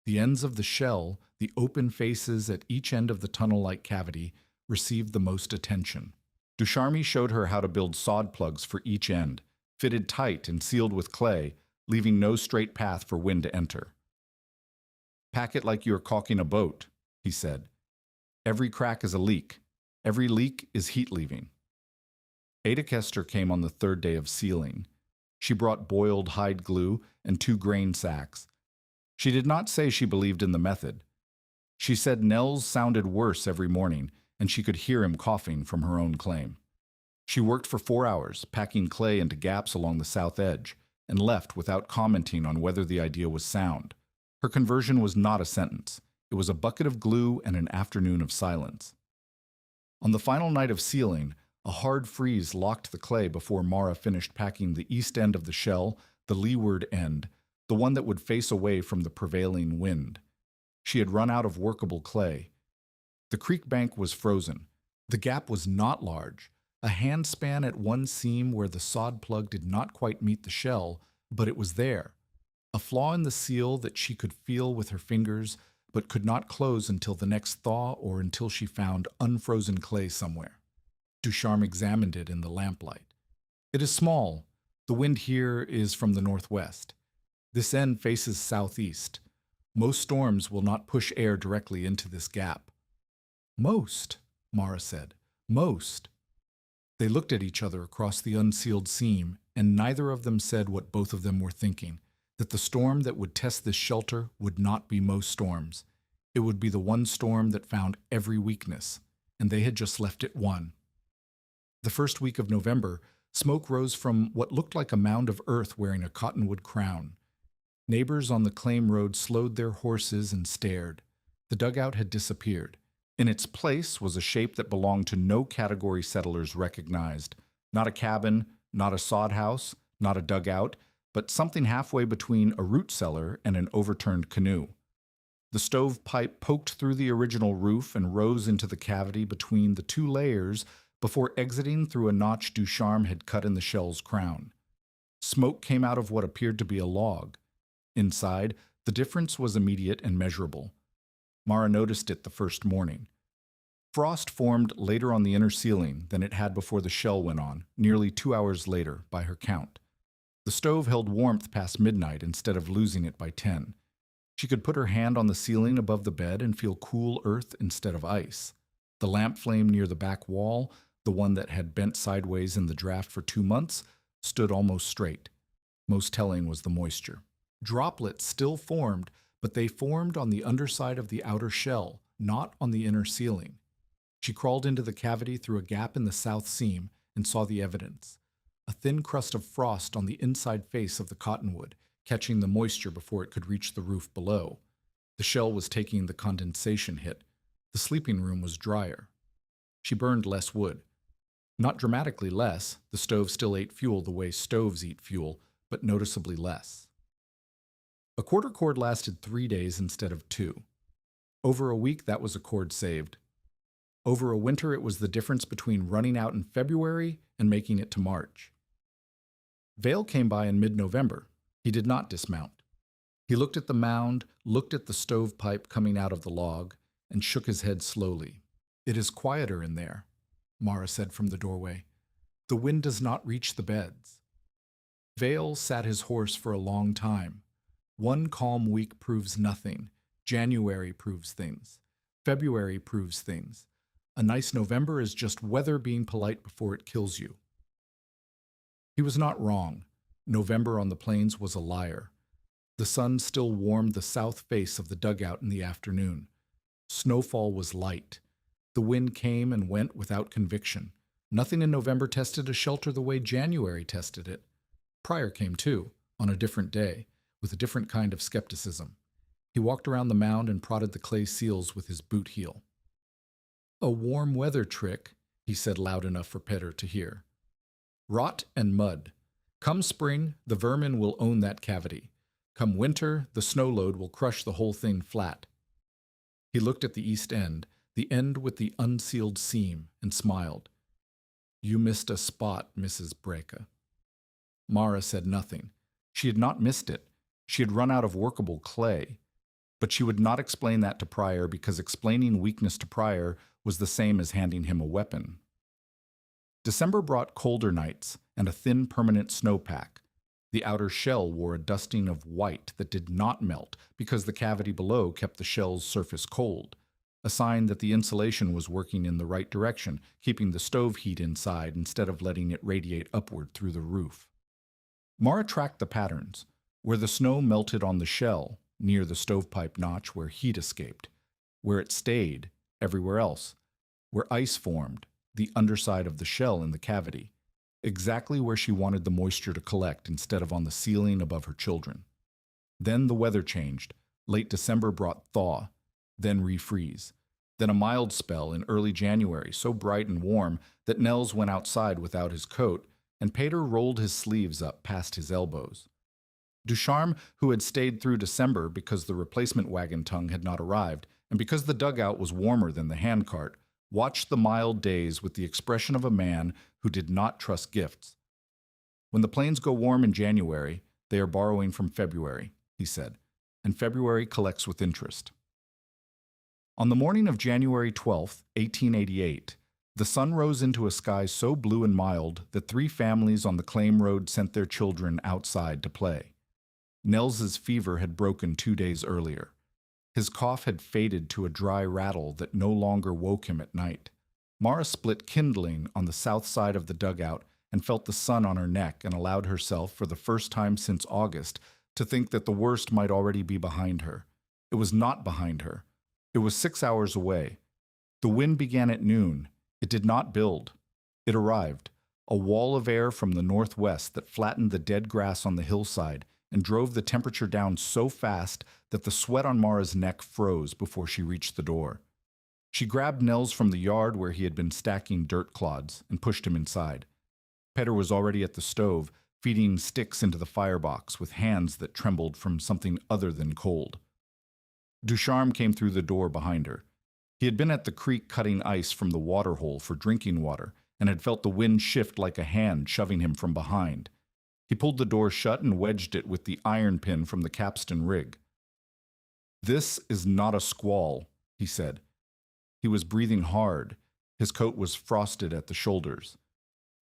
The ends of the shell, the open faces at each end of the tunnel-like cavity, received the most attention. Ducharme showed her how to build sod plugs for each end, fitted tight and sealed with clay, leaving no straight path for wind to enter. Pack it like you are caulking a boat, he said. Every crack is a leak. Every leak is heat leaving. Ada Kester came on the 3rd day of sealing. She brought boiled hide glue and 2 grain sacks. She did not say she believed in the method. She said Nels sounded worse every morning, and she could hear him coughing from her own claim. She worked for 4 hours, packing clay into gaps along the south edge, and left without commenting on whether the idea was sound. Her conversion was not a sentence. It was a bucket of glue and an afternoon of silence. On the final night of sealing, a hard freeze locked the clay before Mara finished packing the east end of the shell, the leeward end, the one that would face away from the prevailing wind. She had run out of workable clay. The creek bank was frozen. The gap was not large, a handspan at one seam where the sod plug did not quite meet the shell, but it was there. A flaw in the seal that she could feel with her fingers, but could not close until the next thaw or until she found unfrozen clay somewhere. Ducharme examined it in the lamplight. It is small. The wind here is from the northwest. This end faces southeast. Most storms will not push air directly into this gap. Most, Mara said. Most. They looked at each other across the unsealed seam, and neither of them said what both of them were thinking, that the storm that would test this shelter would not be most storms. It would be the one storm that found every weakness, and they had just left it one. The first week of November, smoke rose from what looked like a mound of earth wearing a cottonwood crown. Neighbors on the claim road slowed their horses and stared. The dugout had disappeared. In its place was a shape that belonged to no category settlers recognized. Not a cabin, not a sod house, not a dugout, but something halfway between a root cellar and an overturned canoe. The stovepipe poked through the original roof and rose into the cavity between the two layers before exiting through a notch Ducharme had cut in the shell's crown. Smoke came out of what appeared to be a log. Inside, the difference was immediate and measurable. Mara noticed it the first morning. Frost formed later on the inner ceiling than it had before the shell went on, nearly 2 hours later, by her count. The stove held warmth past midnight instead of losing it by 10. She could put her hand on the ceiling above the bed and feel cool earth instead of ice. The lamp flame near the back wall, the one that had bent sideways in the draft for 2 months, stood almost straight. Most telling was the moisture. Droplets still formed, but they formed on the underside of the outer shell, not on the inner ceiling. She crawled into the cavity through a gap in the south seam and saw the evidence. A thin crust of frost on the inside face of the cottonwood, catching the moisture before it could reach the roof below. The shell was taking the condensation hit. The sleeping room was drier. She burned less wood. Not dramatically less, the stove still ate fuel the way stoves eat fuel, but noticeably less. A quarter cord lasted 3 days instead of 2. Over a week, that was a cord saved. Over a winter, it was the difference between running out in February and making it to March. Vale came by in mid-November. He did not dismount. He looked at the mound, looked at the stovepipe coming out of the log, and shook his head slowly. "It is quieter in there," Mara said from the doorway. "The wind does not reach the beds." Vale sat his horse for a long time. One calm week proves nothing. January proves things. February proves things. A nice November is just weather being polite before it kills you. He was not wrong. November on the plains was a liar. The sun still warmed the south face of the dugout in the afternoon. Snowfall was light. The wind came and went without conviction. Nothing in November tested a shelter the way January tested it. Pryor came too, on a different day, with a different kind of skepticism. He walked around the mound and prodded the clay seals with his boot heel. "A warm weather trick," he said loud enough for Petter to hear. "Rot and mud. Come spring, the vermin will own that cavity. Come winter, the snow load will crush the whole thing flat." He looked at the east end, the end with the unsealed seam, and smiled. "You missed a spot, Mrs. Breka." Mara said nothing. She had not missed it. She had run out of workable clay. But she would not explain that to Pryor because explaining weakness to Pryor was the same as handing him a weapon. December brought colder nights and a thin permanent snowpack. The outer shell wore a dusting of white that did not melt because the cavity below kept the shell's surface cold, a sign that the insulation was working in the right direction, keeping the stove heat inside instead of letting it radiate upward through the roof. Mara tracked the patterns, where the snow melted on the shell, near the stovepipe notch where heat escaped, where it stayed, everywhere else, where ice formed, the underside of the shell in the cavity, exactly where she wanted the moisture to collect instead of on the ceiling above her children. Then the weather changed. Late December brought thaw, then refreeze, then a mild spell in early January, so bright and warm that Nels went outside without his coat, and Peter rolled his sleeves up past his elbows. Ducharme, who had stayed through December because the replacement wagon tongue had not arrived, and because the dugout was warmer than the handcart, watched the mild days with the expression of a man who did not trust gifts. "When the plains go warm in January, they are borrowing from February," he said, "and February collects with interest." On the morning of January 12th, 1888, the sun rose into a sky so blue and mild that 3 families on the Claim Road sent their children outside to play. Nels's fever had broken 2 days earlier. His cough had faded to a dry rattle that no longer woke him at night. Mara split kindling on the south side of the dugout and felt the sun on her neck and allowed herself, for the first time since August, to think that the worst might already be behind her. It was not behind her. It was 6 hours away. The wind began at noon. It did not build. It arrived, a wall of air from the northwest that flattened the dead grass on the hillside and drove the temperature down so fast that the sweat on Mara's neck froze before she reached the door. She grabbed Nels from the yard where he had been stacking dirt clods and pushed him inside. Peter was already at the stove, feeding sticks into the firebox with hands that trembled from something other than cold. Ducharme came through the door behind her. He had been at the creek cutting ice from the water hole for drinking water and had felt the wind shift like a hand shoving him from behind. He pulled the door shut and wedged it with the iron pin from the capstan rig. "This is not a squall," he said. He was breathing hard. His coat was frosted at the shoulders.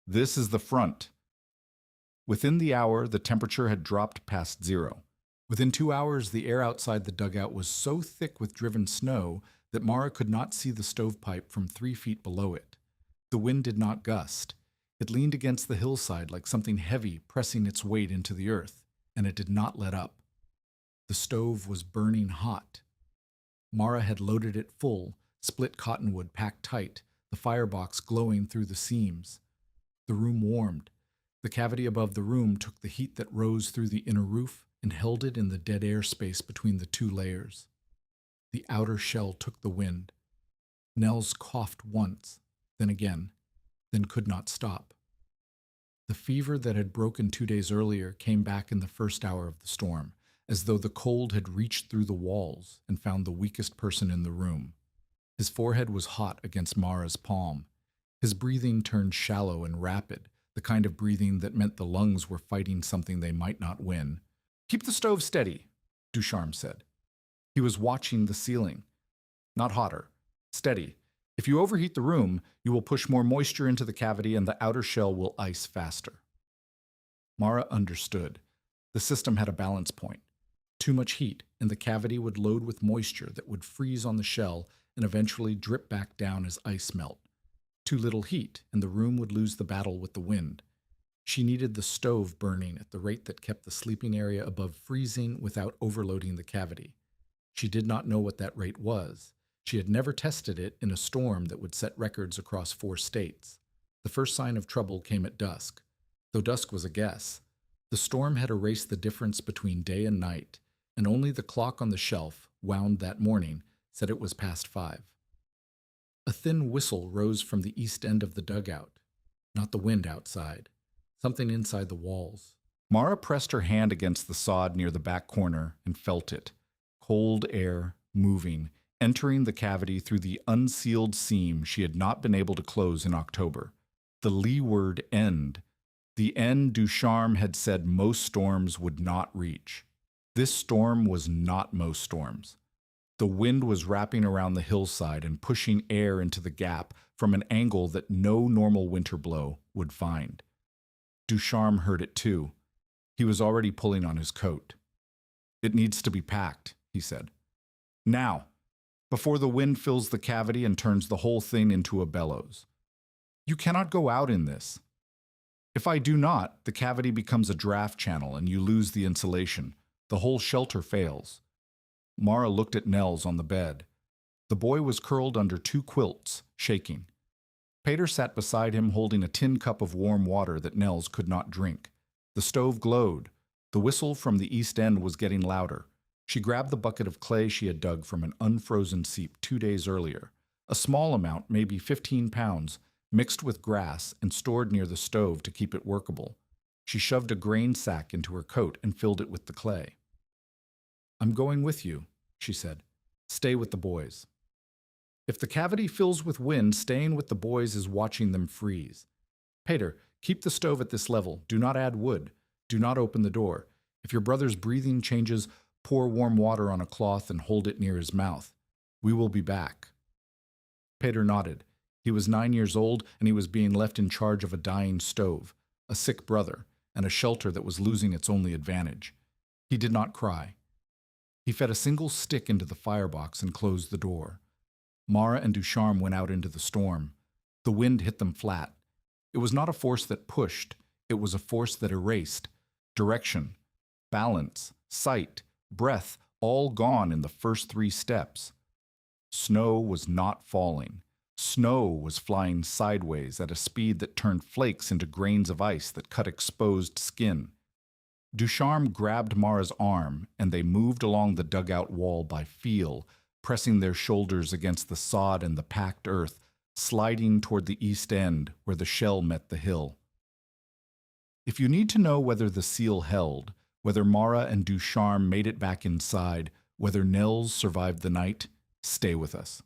"This is the front." Within the hour, the temperature had dropped past 0. Within 2 hours, the air outside the dugout was so thick with driven snow that Mara could not see the stovepipe from 3 feet below it. The wind did not gust. It leaned against the hillside like something heavy pressing its weight into the earth, and it did not let up. The stove was burning hot. Mara had loaded it full, split cottonwood packed tight, the firebox glowing through the seams. The room warmed. The cavity above the room took the heat that rose through the inner roof and held it in the dead air space between the 2 layers. The outer shell took the wind. Nels coughed once, then again, then could not stop. The fever that had broken 2 days earlier came back in the first hour of the storm, as though the cold had reached through the walls and found the weakest person in the room. His forehead was hot against Mara's palm. His breathing turned shallow and rapid, the kind of breathing that meant the lungs were fighting something they might not win. "Keep the stove steady," Ducharme said. He was watching the ceiling. "Not hotter. Steady. If you overheat the room, you will push more moisture into the cavity and the outer shell will ice faster." Mara understood. The system had a balance point. Too much heat, and the cavity would load with moisture that would freeze on the shell and eventually drip back down as ice melt. Too little heat, and the room would lose the battle with the wind. She needed the stove burning at the rate that kept the sleeping area above freezing without overloading the cavity. She did not know what that rate was. She had never tested it in a storm that would set records across 4 states. The first sign of trouble came at dusk. Though dusk was a guess. The storm had erased the difference between day and night, and only the clock on the shelf, wound that morning, said it was past 5. A thin whistle rose from the east end of the dugout. Not the wind outside. Something inside the walls. Mara pressed her hand against the sod near the back corner and felt it. Cold air, moving, entering the cavity through the unsealed seam she had not been able to close in October. The leeward end. The end Ducharme had said most storms would not reach. This storm was not most storms. The wind was wrapping around the hillside and pushing air into the gap from an angle that no normal winter blow would find. Ducharme heard it too. He was already pulling on his coat. "It needs to be packed," he said. "Now, before the wind fills the cavity and turns the whole thing into a bellows. You cannot go out in this. If I do not, the cavity becomes a draft channel and you lose the insulation. The whole shelter fails." Mara looked at Nels on the bed. The boy was curled under 2 quilts, shaking. Peter sat beside him holding a tin cup of warm water that Nels could not drink. The stove glowed. The whistle from the east end was getting louder. She grabbed the bucket of clay she had dug from an unfrozen seep 2 days earlier. A small amount, maybe 15 pounds, mixed with grass and stored near the stove to keep it workable. She shoved a grain sack into her coat and filled it with the clay. "I'm going with you," she said. "Stay with the boys." If the cavity fills with wind, staying with the boys is watching them freeze. "Peter, keep the stove at this level. Do not add wood. Do not open the door. If your brother's breathing changes, pour warm water on a cloth and hold it near his mouth. We will be back." Peter nodded. He was 9 years old, and he was being left in charge of a dying stove, a sick brother, and a shelter that was losing its only advantage. He did not cry. He fed a single stick into the firebox and closed the door. Mara and Ducharme went out into the storm. The wind hit them flat. It was not a force that pushed, it was a force that erased. Direction, balance, sight, breath, all gone in the first 3 steps. Snow was not falling. Snow was flying sideways at a speed that turned flakes into grains of ice that cut exposed skin. Ducharme grabbed Mara's arm, and they moved along the dugout wall by feel, pressing their shoulders against the sod and the packed earth, sliding toward the east end where the shell met the hill. If you need to know whether the seal held, whether Mara and Ducharme made it back inside, whether Nels survived the night, stay with us.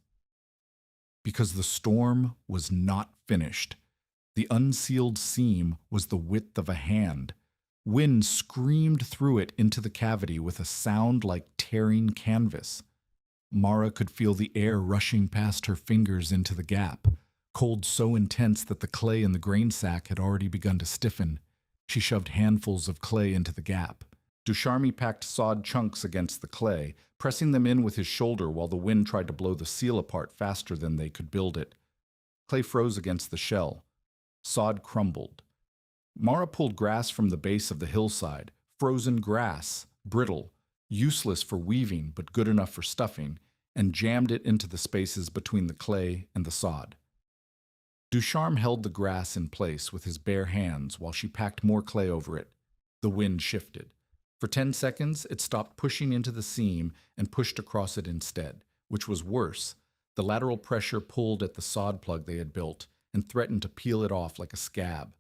Because the storm was not finished. The unsealed seam was the width of a hand. Wind screamed through it into the cavity with a sound like tearing canvas. Mara could feel the air rushing past her fingers into the gap, cold so intense that the clay in the grain sack had already begun to stiffen. She shoved handfuls of clay into the gap. Ducharme packed sod chunks against the clay, pressing them in with his shoulder while the wind tried to blow the seal apart faster than they could build it. Clay froze against the shell. Sod crumbled. Mara pulled grass from the base of the hillside, frozen grass, brittle, useless for weaving but good enough for stuffing, and jammed it into the spaces between the clay and the sod. Ducharme held the grass in place with his bare hands while she packed more clay over it. The wind shifted. For 10 seconds, it stopped pushing into the seam and pushed across it instead, which was worse. The lateral pressure pulled at the sod plug they had built and threatened to peel it off like a scab.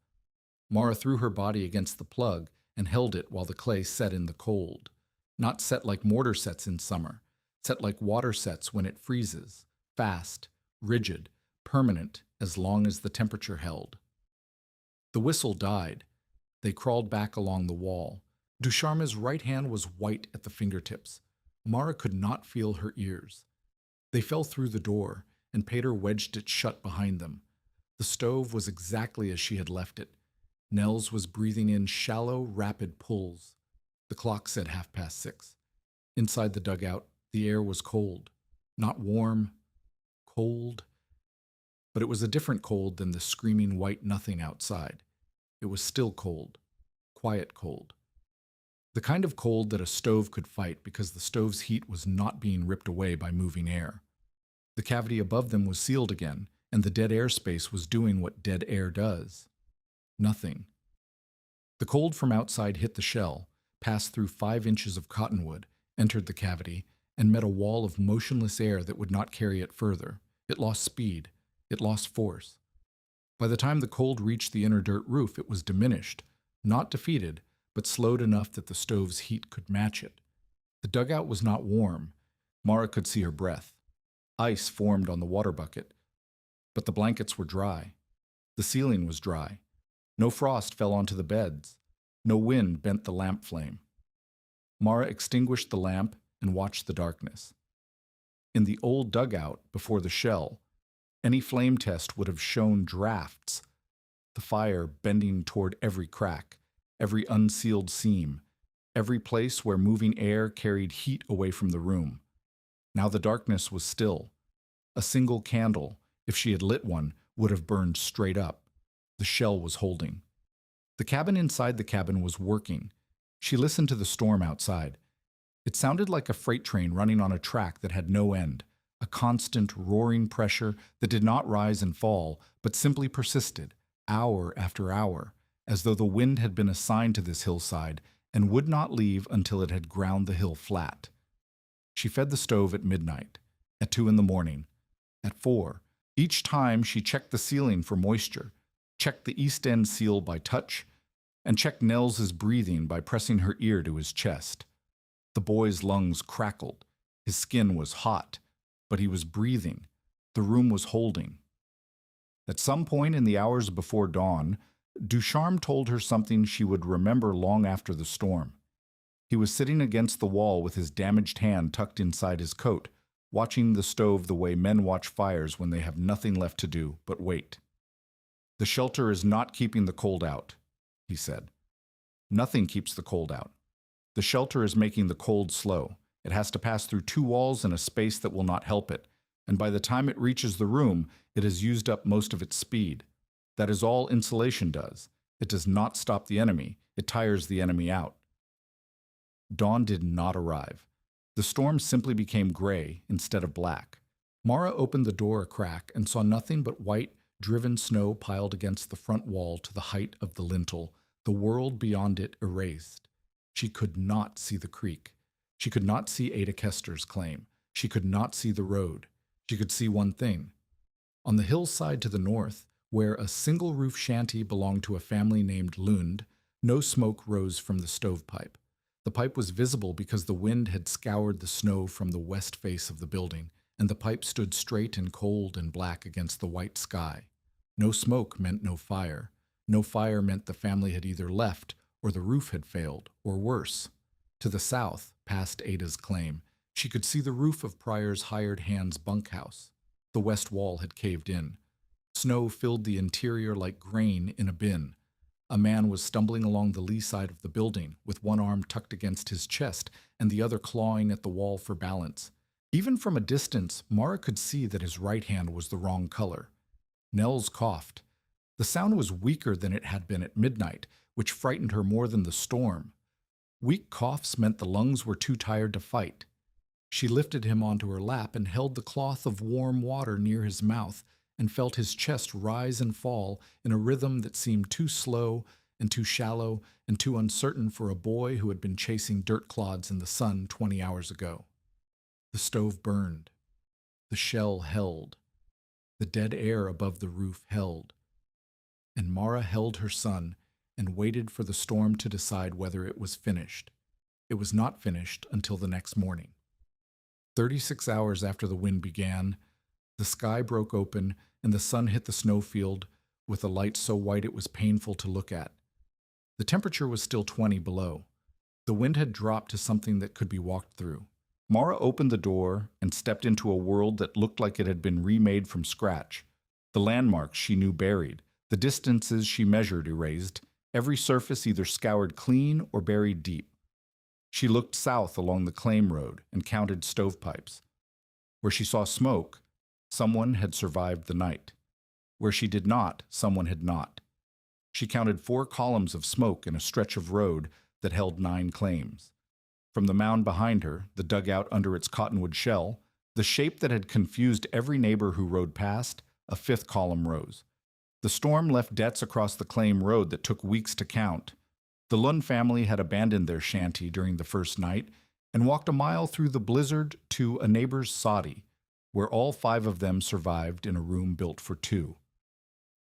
Mara threw her body against the plug and held it while the clay set in the cold. Not set like mortar sets in summer, set like water sets when it freezes, fast, rigid, permanent as long as the temperature held. The whistle died. They crawled back along the wall. Ducharme's right hand was white at the fingertips. Mara could not feel her ears. They fell through the door, and Peter wedged it shut behind them. The stove was exactly as she had left it. Nels was breathing in shallow, rapid pulls. The clock said 6:30. Inside the dugout, the air was cold. Not warm, cold. But it was a different cold than the screaming white nothing outside. It was still cold, quiet cold. The kind of cold that a stove could fight because the stove's heat was not being ripped away by moving air. The cavity above them was sealed again, and the dead air space was doing what dead air does. Nothing. The cold from outside hit the shell, passed through 5 inches of cottonwood, entered the cavity, and met a wall of motionless air that would not carry it further. It lost speed. It lost force. By the time the cold reached the inner dirt roof, it was diminished, not defeated, but slowed enough that the stove's heat could match it. The dugout was not warm. Mara could see her breath. Ice formed on the water bucket, but the blankets were dry. The ceiling was dry. No frost fell onto the beds. No wind bent the lamp flame. Mara extinguished the lamp and watched the darkness. In the old dugout, before the shell, any flame test would have shown drafts, the fire bending toward every crack, every unsealed seam, every place where moving air carried heat away from the room. Now the darkness was still. A single candle, if she had lit one, would have burned straight up. The shell was holding. The cabin inside the cabin was working. She listened to the storm outside. It sounded like a freight train running on a track that had no end, a constant roaring pressure that did not rise and fall, but simply persisted, hour after hour, as though the wind had been assigned to this hillside and would not leave until it had ground the hill flat. She fed the stove at midnight, at 2 in the morning, at 4. Each time she checked the ceiling for moisture, checked the east end seal by touch, and checked Nels's breathing by pressing her ear to his chest. The boy's lungs crackled. His skin was hot, but he was breathing. The room was holding. At some point in the hours before dawn, Ducharme told her something she would remember long after the storm. He was sitting against the wall with his damaged hand tucked inside his coat, watching the stove the way men watch fires when they have nothing left to do but wait. "The shelter is not keeping the cold out," he said. "Nothing keeps the cold out. The shelter is making the cold slow. It has to pass through two walls in a space that will not help it, and by the time it reaches the room, it has used up most of its speed. That is all insulation does. It does not stop the enemy. It tires the enemy out." Dawn did not arrive. The storm simply became gray instead of black. Mara opened the door a crack and saw nothing but white, driven snow piled against the front wall to the height of the lintel, the world beyond it erased. She could not see the creek. She could not see Ada Kester's claim. She could not see the road. She could see one thing. On the hillside to the north, where a single-roof shanty belonged to a family named Lund, no smoke rose from the stovepipe. The pipe was visible because the wind had scoured the snow from the west face of the building, and the pipe stood straight and cold and black against the white sky. No smoke meant no fire. No fire meant the family had either left or the roof had failed, or worse. To the south, past Ada's claim, she could see the roof of Pryor's hired hand's bunkhouse. The west wall had caved in. Snow filled the interior like grain in a bin. A man was stumbling along the lee side of the building, with one arm tucked against his chest and the other clawing at the wall for balance. Even from a distance, Mara could see that his right hand was the wrong color. Nels coughed. The sound was weaker than it had been at midnight, which frightened her more than the storm. Weak coughs meant the lungs were too tired to fight. She lifted him onto her lap and held the cloth of warm water near his mouth and felt his chest rise and fall in a rhythm that seemed too slow and too shallow and too uncertain for a boy who had been chasing dirt clods in the sun 20 hours ago. The stove burned. The shell held. The dead air above the roof held. And Mara held her son and waited for the storm to decide whether it was finished. It was not finished until the next morning. 36 hours after the wind began, the sky broke open and the sun hit the snowfield with a light so white it was painful to look at. The temperature was still 20 below. The wind had dropped to something that could be walked through. Mara opened the door and stepped into a world that looked like it had been remade from scratch. The landmarks she knew buried, the distances she measured erased, every surface either scoured clean or buried deep. She looked south along the claim road and counted stovepipes. Where she saw smoke, someone had survived the night. Where she did not, someone had not. She counted 4 columns of smoke in a stretch of road that held 9 claims. From the mound behind her, the dugout under its cottonwood shell, the shape that had confused every neighbor who rode past, a 5th column rose. The storm left debts across the claim road that took weeks to count. The Lund family had abandoned their shanty during the first night and walked a mile through the blizzard to a neighbor's soddy, where all 5 of them survived in a room built for 2.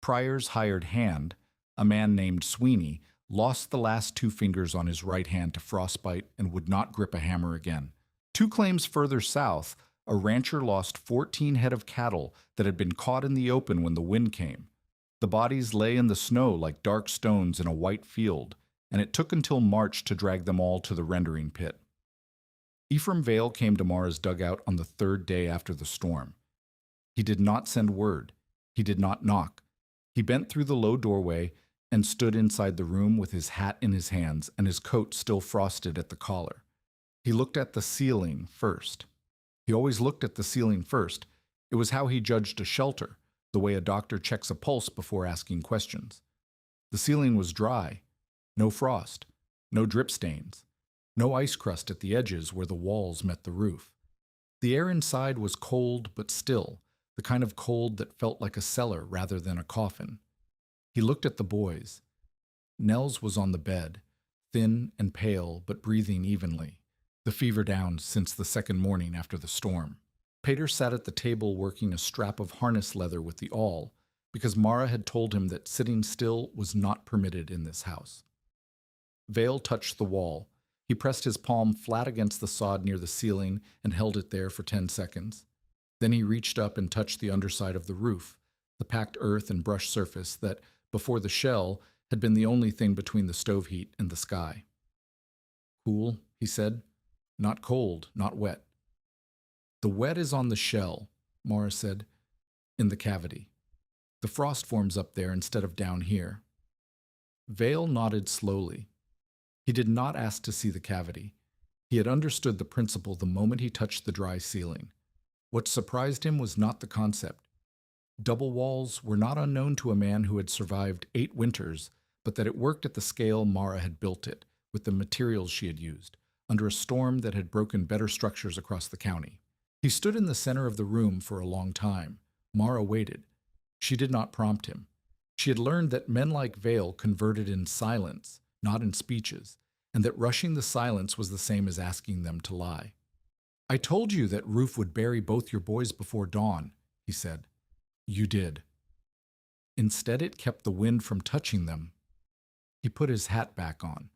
Pryor's hired hand, a man named Sweeney, lost the last 2 fingers on his right hand to frostbite and would not grip a hammer again. 2 claims further south, a rancher lost 14 head of cattle that had been caught in the open when the wind came. The bodies lay in the snow like dark stones in a white field, and it took until March to drag them all to the rendering pit. Ephraim Vale came to Mara's dugout on the 3rd day after the storm. He did not send word. He did not knock. He bent through the low doorway and stood inside the room with his hat in his hands and his coat still frosted at the collar. He looked at the ceiling first. He always looked at the ceiling first. It was how he judged a shelter, the way a doctor checks a pulse before asking questions. The ceiling was dry. No frost. No drip stains. No ice crust at the edges where the walls met the roof. The air inside was cold but still, the kind of cold that felt like a cellar rather than a coffin. He looked at the boys. Nels was on the bed, thin and pale but breathing evenly, the fever down since the second morning after the storm. Pater sat at the table working a strap of harness leather with the awl, because Mara had told him that sitting still was not permitted in this house. Vale touched the wall. He pressed his palm flat against the sod near the ceiling and held it there for 10 seconds. Then he reached up and touched the underside of the roof, the packed earth and brush surface that, before the shell, had been the only thing between the stove heat and the sky. "Cool," he said. "Not cold, not wet." The wet is on the shell, Mara said, in the cavity. The frost forms up there instead of down here. Vale nodded slowly. He did not ask to see the cavity. He had understood the principle the moment he touched the dry ceiling. What surprised him was not the concept. Double walls were not unknown to a man who had survived 8 winters, but that it worked at the scale Mara had built it, with the materials she had used, under a storm that had broken better structures across the county. He stood in the center of the room for a long time. Mara waited. She did not prompt him. She had learned that men like Vale converted in silence, not in speeches, and that rushing the silence was the same as asking them to lie. "I told you that Roof would bury both your boys before dawn," he said. "You did." Instead, it kept the wind from touching them. He put his hat back on.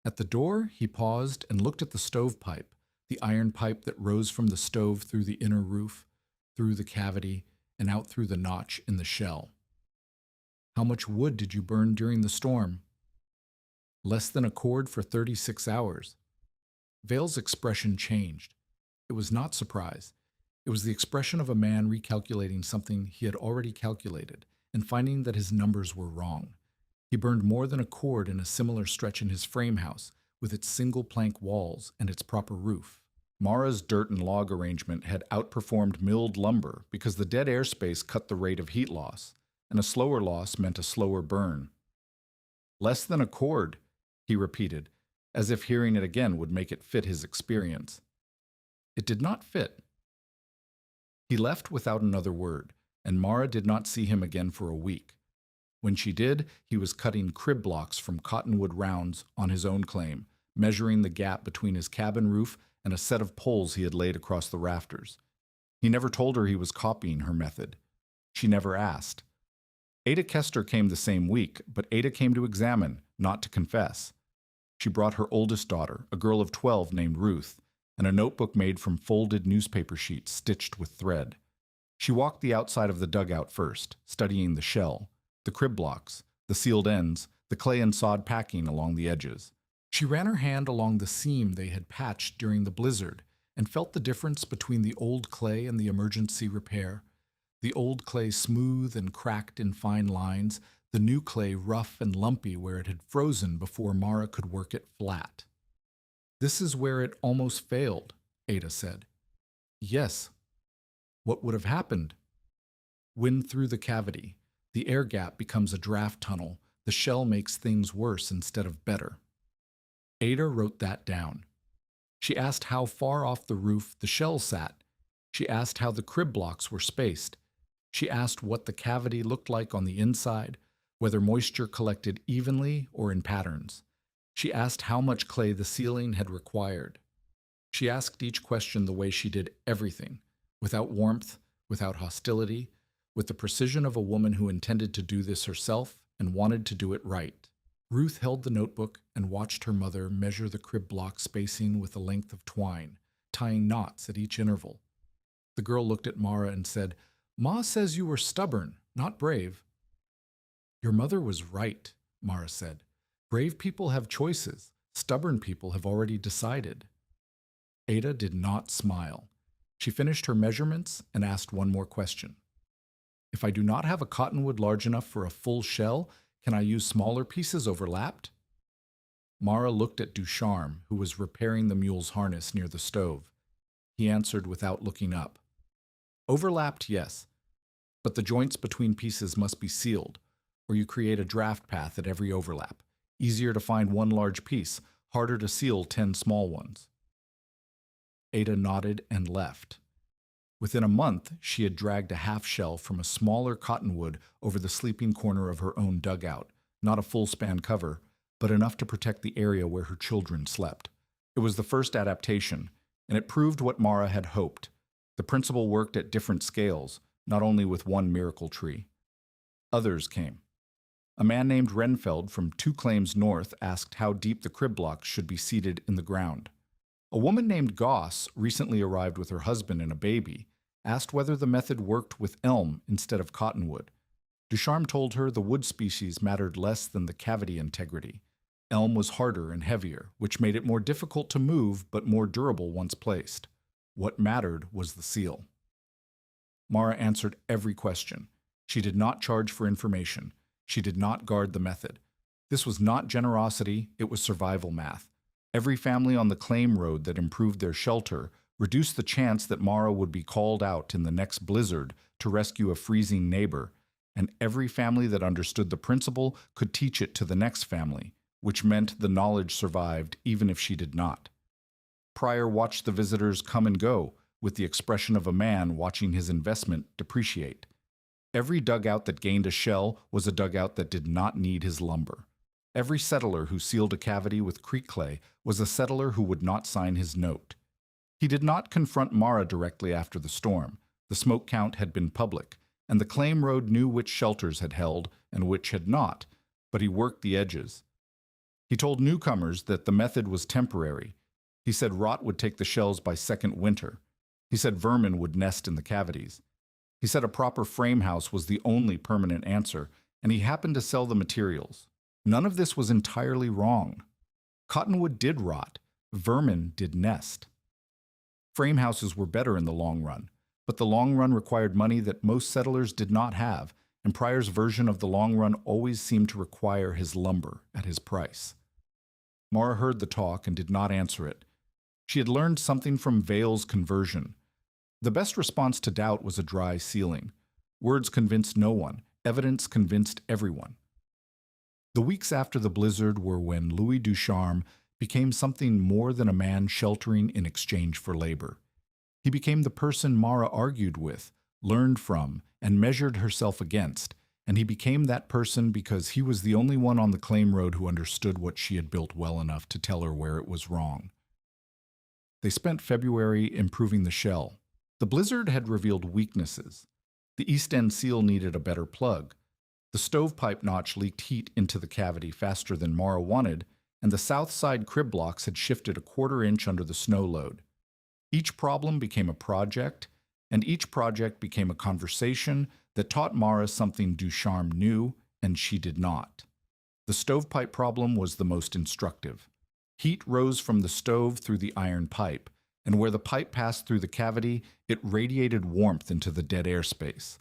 At the door, he paused and looked at the stovepipe, the iron pipe that rose from the stove through the inner roof, through the cavity, and out through the notch in the shell. "How much wood did you burn during the storm?" "Less than a cord for 36 hours. Vale's expression changed. It was not surprise. It was the expression of a man recalculating something he had already calculated and finding that his numbers were wrong. He burned more than a cord in a similar stretch in his frame house, with its single plank walls and its proper roof. Mara's dirt and log arrangement had outperformed milled lumber because the dead airspace cut the rate of heat loss, and a slower loss meant a slower burn. "Less than a cord," he repeated, as if hearing it again would make it fit his experience. It did not fit. He left without another word, and Mara did not see him again for a week. When she did, he was cutting crib blocks from cottonwood rounds on his own claim, measuring the gap between his cabin roof and a set of poles he had laid across the rafters. He never told her he was copying her method. She never asked. Ada Kester came the same week, but Ada came to examine, not to confess. She brought her oldest daughter, a girl of 12 named Ruth, and a notebook made from folded newspaper sheets stitched with thread. She walked the outside of the dugout first, studying the shell, the crib blocks, the sealed ends, the clay and sod packing along the edges. She ran her hand along the seam they had patched during the blizzard and felt the difference between the old clay and the emergency repair. The old clay smooth and cracked in fine lines, the new clay rough and lumpy where it had frozen before Mara could work it flat. "This is where it almost failed," Ada said. "Yes." "What would have happened?" "Wind through the cavity. The air gap becomes a draft tunnel. The shell makes things worse instead of better." Ada wrote that down. She asked how far off the roof the shell sat. She asked how the crib blocks were spaced. She asked what the cavity looked like on the inside, whether moisture collected evenly or in patterns. She asked how much clay the ceiling had required. She asked each question the way she did everything, without warmth, without hostility, with the precision of a woman who intended to do this herself and wanted to do it right. Ruth held the notebook and watched her mother measure the crib block spacing with a length of twine, tying knots at each interval. The girl looked at Mara and said, "Ma says you were stubborn, not brave." "Your mother was right," Mara said. "Brave people have choices. Stubborn people have already decided." Ada did not smile. She finished her measurements and asked one more question. "If I do not have a cottonwood large enough for a full shell, can I use smaller pieces overlapped?" Mara looked at Ducharme, who was repairing the mule's harness near the stove. He answered without looking up. "Overlapped, yes, but the joints between pieces must be sealed, or you create a draft path at every overlap. Easier to find one large piece, harder to seal 10 small ones." Ada nodded and left. Within a month, she had dragged a half shell from a smaller cottonwood over the sleeping corner of her own dugout, not a full-span cover, but enough to protect the area where her children slept. It was the first adaptation, and it proved what Mara had hoped. The principle worked at different scales, not only with one miracle tree. Others came. A man named Renfeld from 2 claims north asked how deep the crib blocks should be seated in the ground. A woman named Goss, recently arrived with her husband and a baby, asked whether the method worked with elm instead of cottonwood. Ducharme told her the wood species mattered less than the cavity integrity. Elm was harder and heavier, which made it more difficult to move but more durable once placed. What mattered was the seal. Mara answered every question. She did not charge for information. She did not guard the method. This was not generosity, it was survival math. Every family on the claim road that improved their shelter reduced the chance that Mara would be called out in the next blizzard to rescue a freezing neighbor, and every family that understood the principle could teach it to the next family, which meant the knowledge survived even if she did not. Pryor watched the visitors come and go with the expression of a man watching his investment depreciate. Every dugout that gained a shell was a dugout that did not need his lumber. Every settler who sealed a cavity with creek clay was a settler who would not sign his note. He did not confront Mara directly after the storm. The smoke count had been public, and the claim road knew which shelters had held and which had not, but he worked the edges. He told newcomers that the method was temporary. He said rot would take the shells by second winter. He said vermin would nest in the cavities. He said a proper frame house was the only permanent answer, and he happened to sell the materials. None of this was entirely wrong. Cottonwood did rot. Vermin did nest. Frame houses were better in the long run, but the long run required money that most settlers did not have, and Pryor's version of the long run always seemed to require his lumber at his price. Mara heard the talk and did not answer it. She had learned something from Vale's conversion. The best response to doubt was a dry ceiling. Words convinced no one. Evidence convinced everyone. The weeks after the blizzard were when Louis Ducharme became something more than a man sheltering in exchange for labor. He became the person Mara argued with, learned from, and measured herself against, and he became that person because he was the only one on the claim road who understood what she had built well enough to tell her where it was wrong. They spent February improving the shell. The blizzard had revealed weaknesses. The east end seal needed a better plug. The stovepipe notch leaked heat into the cavity faster than Mara wanted, and the south side crib blocks had shifted a quarter-inch under the snow load. Each problem became a project, and each project became a conversation that taught Mara something Ducharme knew and she did not. The stovepipe problem was the most instructive. Heat rose from the stove through the iron pipe, and where the pipe passed through the cavity, it radiated warmth into the dead air space.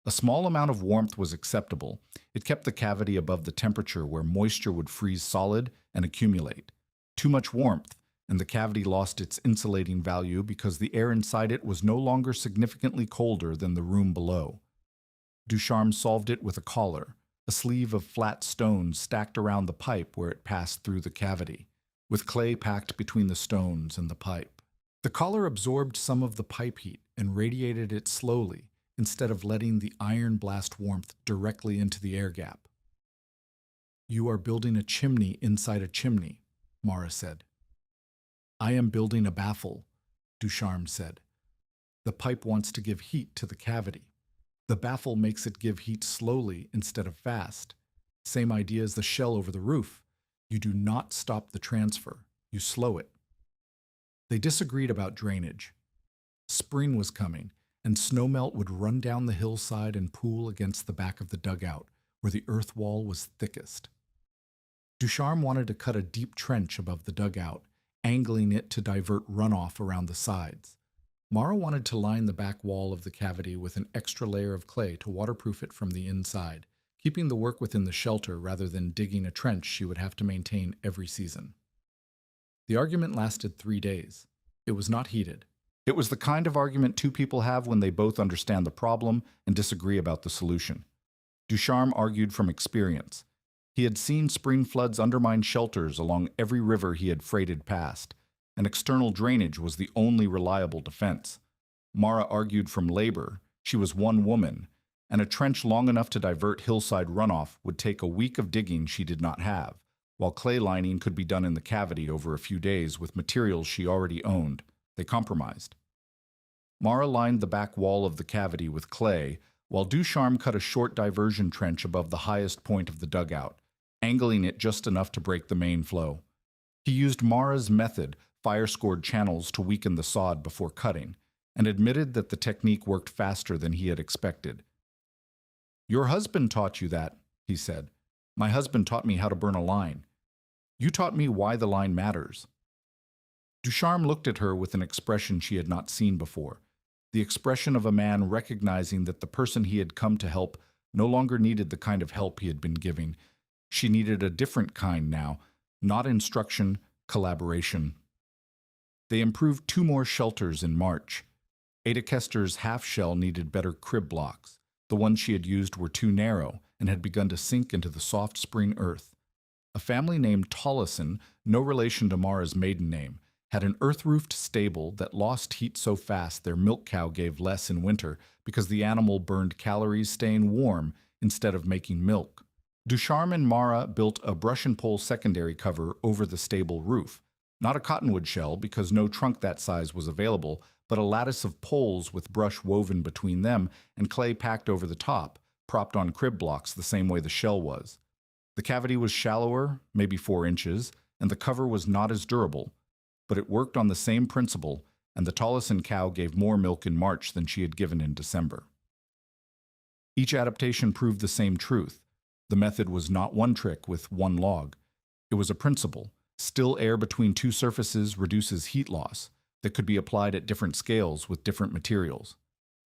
A small amount of warmth was acceptable. It kept the cavity above the temperature where moisture would freeze solid and accumulate. Too much warmth, and the cavity lost its insulating value because the air inside it was no longer significantly colder than the room below. Ducharme solved it with a collar, a sleeve of flat stones stacked around the pipe where it passed through the cavity, with clay packed between the stones and the pipe. The collar absorbed some of the pipe heat and radiated it slowly, instead of letting the iron blast warmth directly into the air gap. "You are building a chimney inside a chimney," Mara said. "I am building a baffle," Ducharme said. "The pipe wants to give heat to the cavity. The baffle makes it give heat slowly instead of fast. Same idea as the shell over the roof. You do not stop the transfer, you slow it." They disagreed about drainage. Spring was coming, and snowmelt would run down the hillside and pool against the back of the dugout, where the earth wall was thickest. Ducharme wanted to cut a deep trench above the dugout, angling it to divert runoff around the sides. Mara wanted to line the back wall of the cavity with an extra layer of clay to waterproof it from the inside, keeping the work within the shelter rather than digging a trench she would have to maintain every season. The argument lasted 3 days. It was not heated. It was the kind of argument two people have when they both understand the problem and disagree about the solution. Ducharme argued from experience. He had seen spring floods undermine shelters along every river he had freighted past, and external drainage was the only reliable defense. Mara argued from labor. She was one woman, and a trench long enough to divert hillside runoff would take a week of digging she did not have, while clay lining could be done in the cavity over a few days with materials she already owned. They compromised. Mara lined the back wall of the cavity with clay, while Ducharme cut a short diversion trench above the highest point of the dugout, angling it just enough to break the main flow. He used Mara's method, fire-scored channels to weaken the sod before cutting, and admitted that the technique worked faster than he had expected. "Your husband taught you that," he said. "My husband taught me how to burn a line. You taught me why the line matters." Ducharme looked at her with an expression she had not seen before, the expression of a man recognizing that the person he had come to help no longer needed the kind of help he had been giving. She needed a different kind now, not instruction, collaboration. They improved 2 more shelters in March. Ada Kester's half shell needed better crib blocks. The ones she had used were too narrow and had begun to sink into the soft spring earth. A family named Tollison, no relation to Mara's maiden name, had an earth-roofed stable that lost heat so fast their milk cow gave less in winter because the animal burned calories staying warm instead of making milk. Ducharme and Mara built a brush and pole secondary cover over the stable roof. Not a cottonwood shell because no trunk that size was available, but a lattice of poles with brush woven between them and clay packed over the top, propped on crib blocks the same way the shell was. The cavity was shallower, maybe 4 inches, and the cover was not as durable, but it worked on the same principle, and the Tollison cow gave more milk in March than she had given in December. Each adaptation proved the same truth. The method was not one trick with one log. It was a principle. Still air between 2 surfaces reduces heat loss that could be applied at different scales with different materials.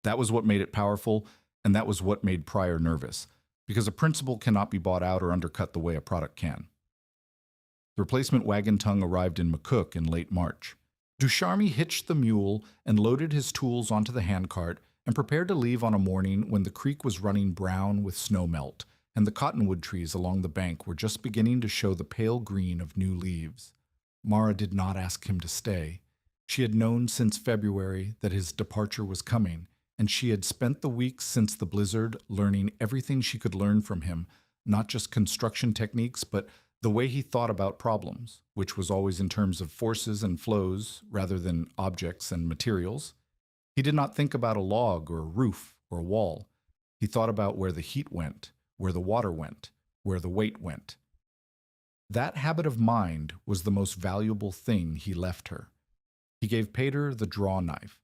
That was what made it powerful, and that was what made Pryor nervous, because a principle cannot be bought out or undercut the way a product can. The replacement wagon tongue arrived in McCook in late March. Ducharme hitched the mule and loaded his tools onto the handcart and prepared to leave on a morning when the creek was running brown with snow melt, and the cottonwood trees along the bank were just beginning to show the pale green of new leaves. Mara did not ask him to stay. She had known since February that his departure was coming, and she had spent the weeks since the blizzard learning everything she could learn from him, not just construction techniques, but the way he thought about problems, which was always in terms of forces and flows rather than objects and materials. He did not think about a log or a roof or a wall. He thought about where the heat went, where the water went, where the weight went. That habit of mind was the most valuable thing he left her. He gave Pater the draw knife.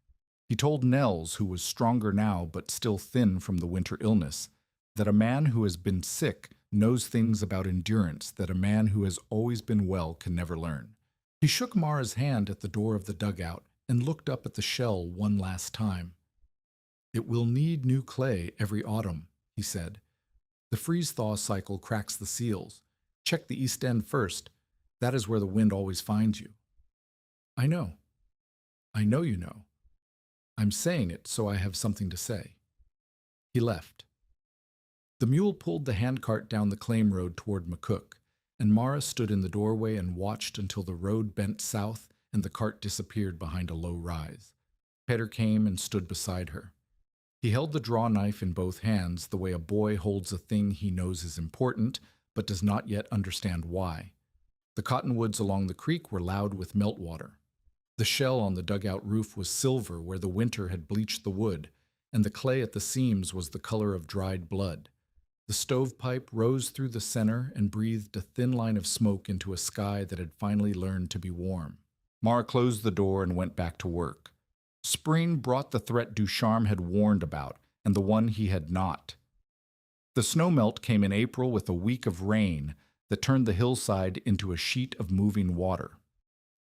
He told Nels, who was stronger now but still thin from the winter illness, that a man who has been sick knows things about endurance that a man who has always been well can never learn. He shook Mara's hand at the door of the dugout and looked up at the shell one last time. "It will need new clay every autumn," he said. "The freeze-thaw cycle cracks the seals. Check the east end first. That is where the wind always finds you." "I know. I know you know. I'm saying it so I have something to say." He left. The mule pulled the handcart down the claim road toward McCook, and Mara stood in the doorway and watched until the road bent south and the cart disappeared behind a low rise. Peter came and stood beside her. He held the draw knife in both hands the way a boy holds a thing he knows is important, but does not yet understand why. The cottonwoods along the creek were loud with meltwater. The shell on the dugout roof was silver where the winter had bleached the wood, and the clay at the seams was the color of dried blood. The stovepipe rose through the center and breathed a thin line of smoke into a sky that had finally learned to be warm. Mara closed the door and went back to work. Spring brought the threat Ducharme had warned about, and the one he had not. The snowmelt came in April with a week of rain that turned the hillside into a sheet of moving water.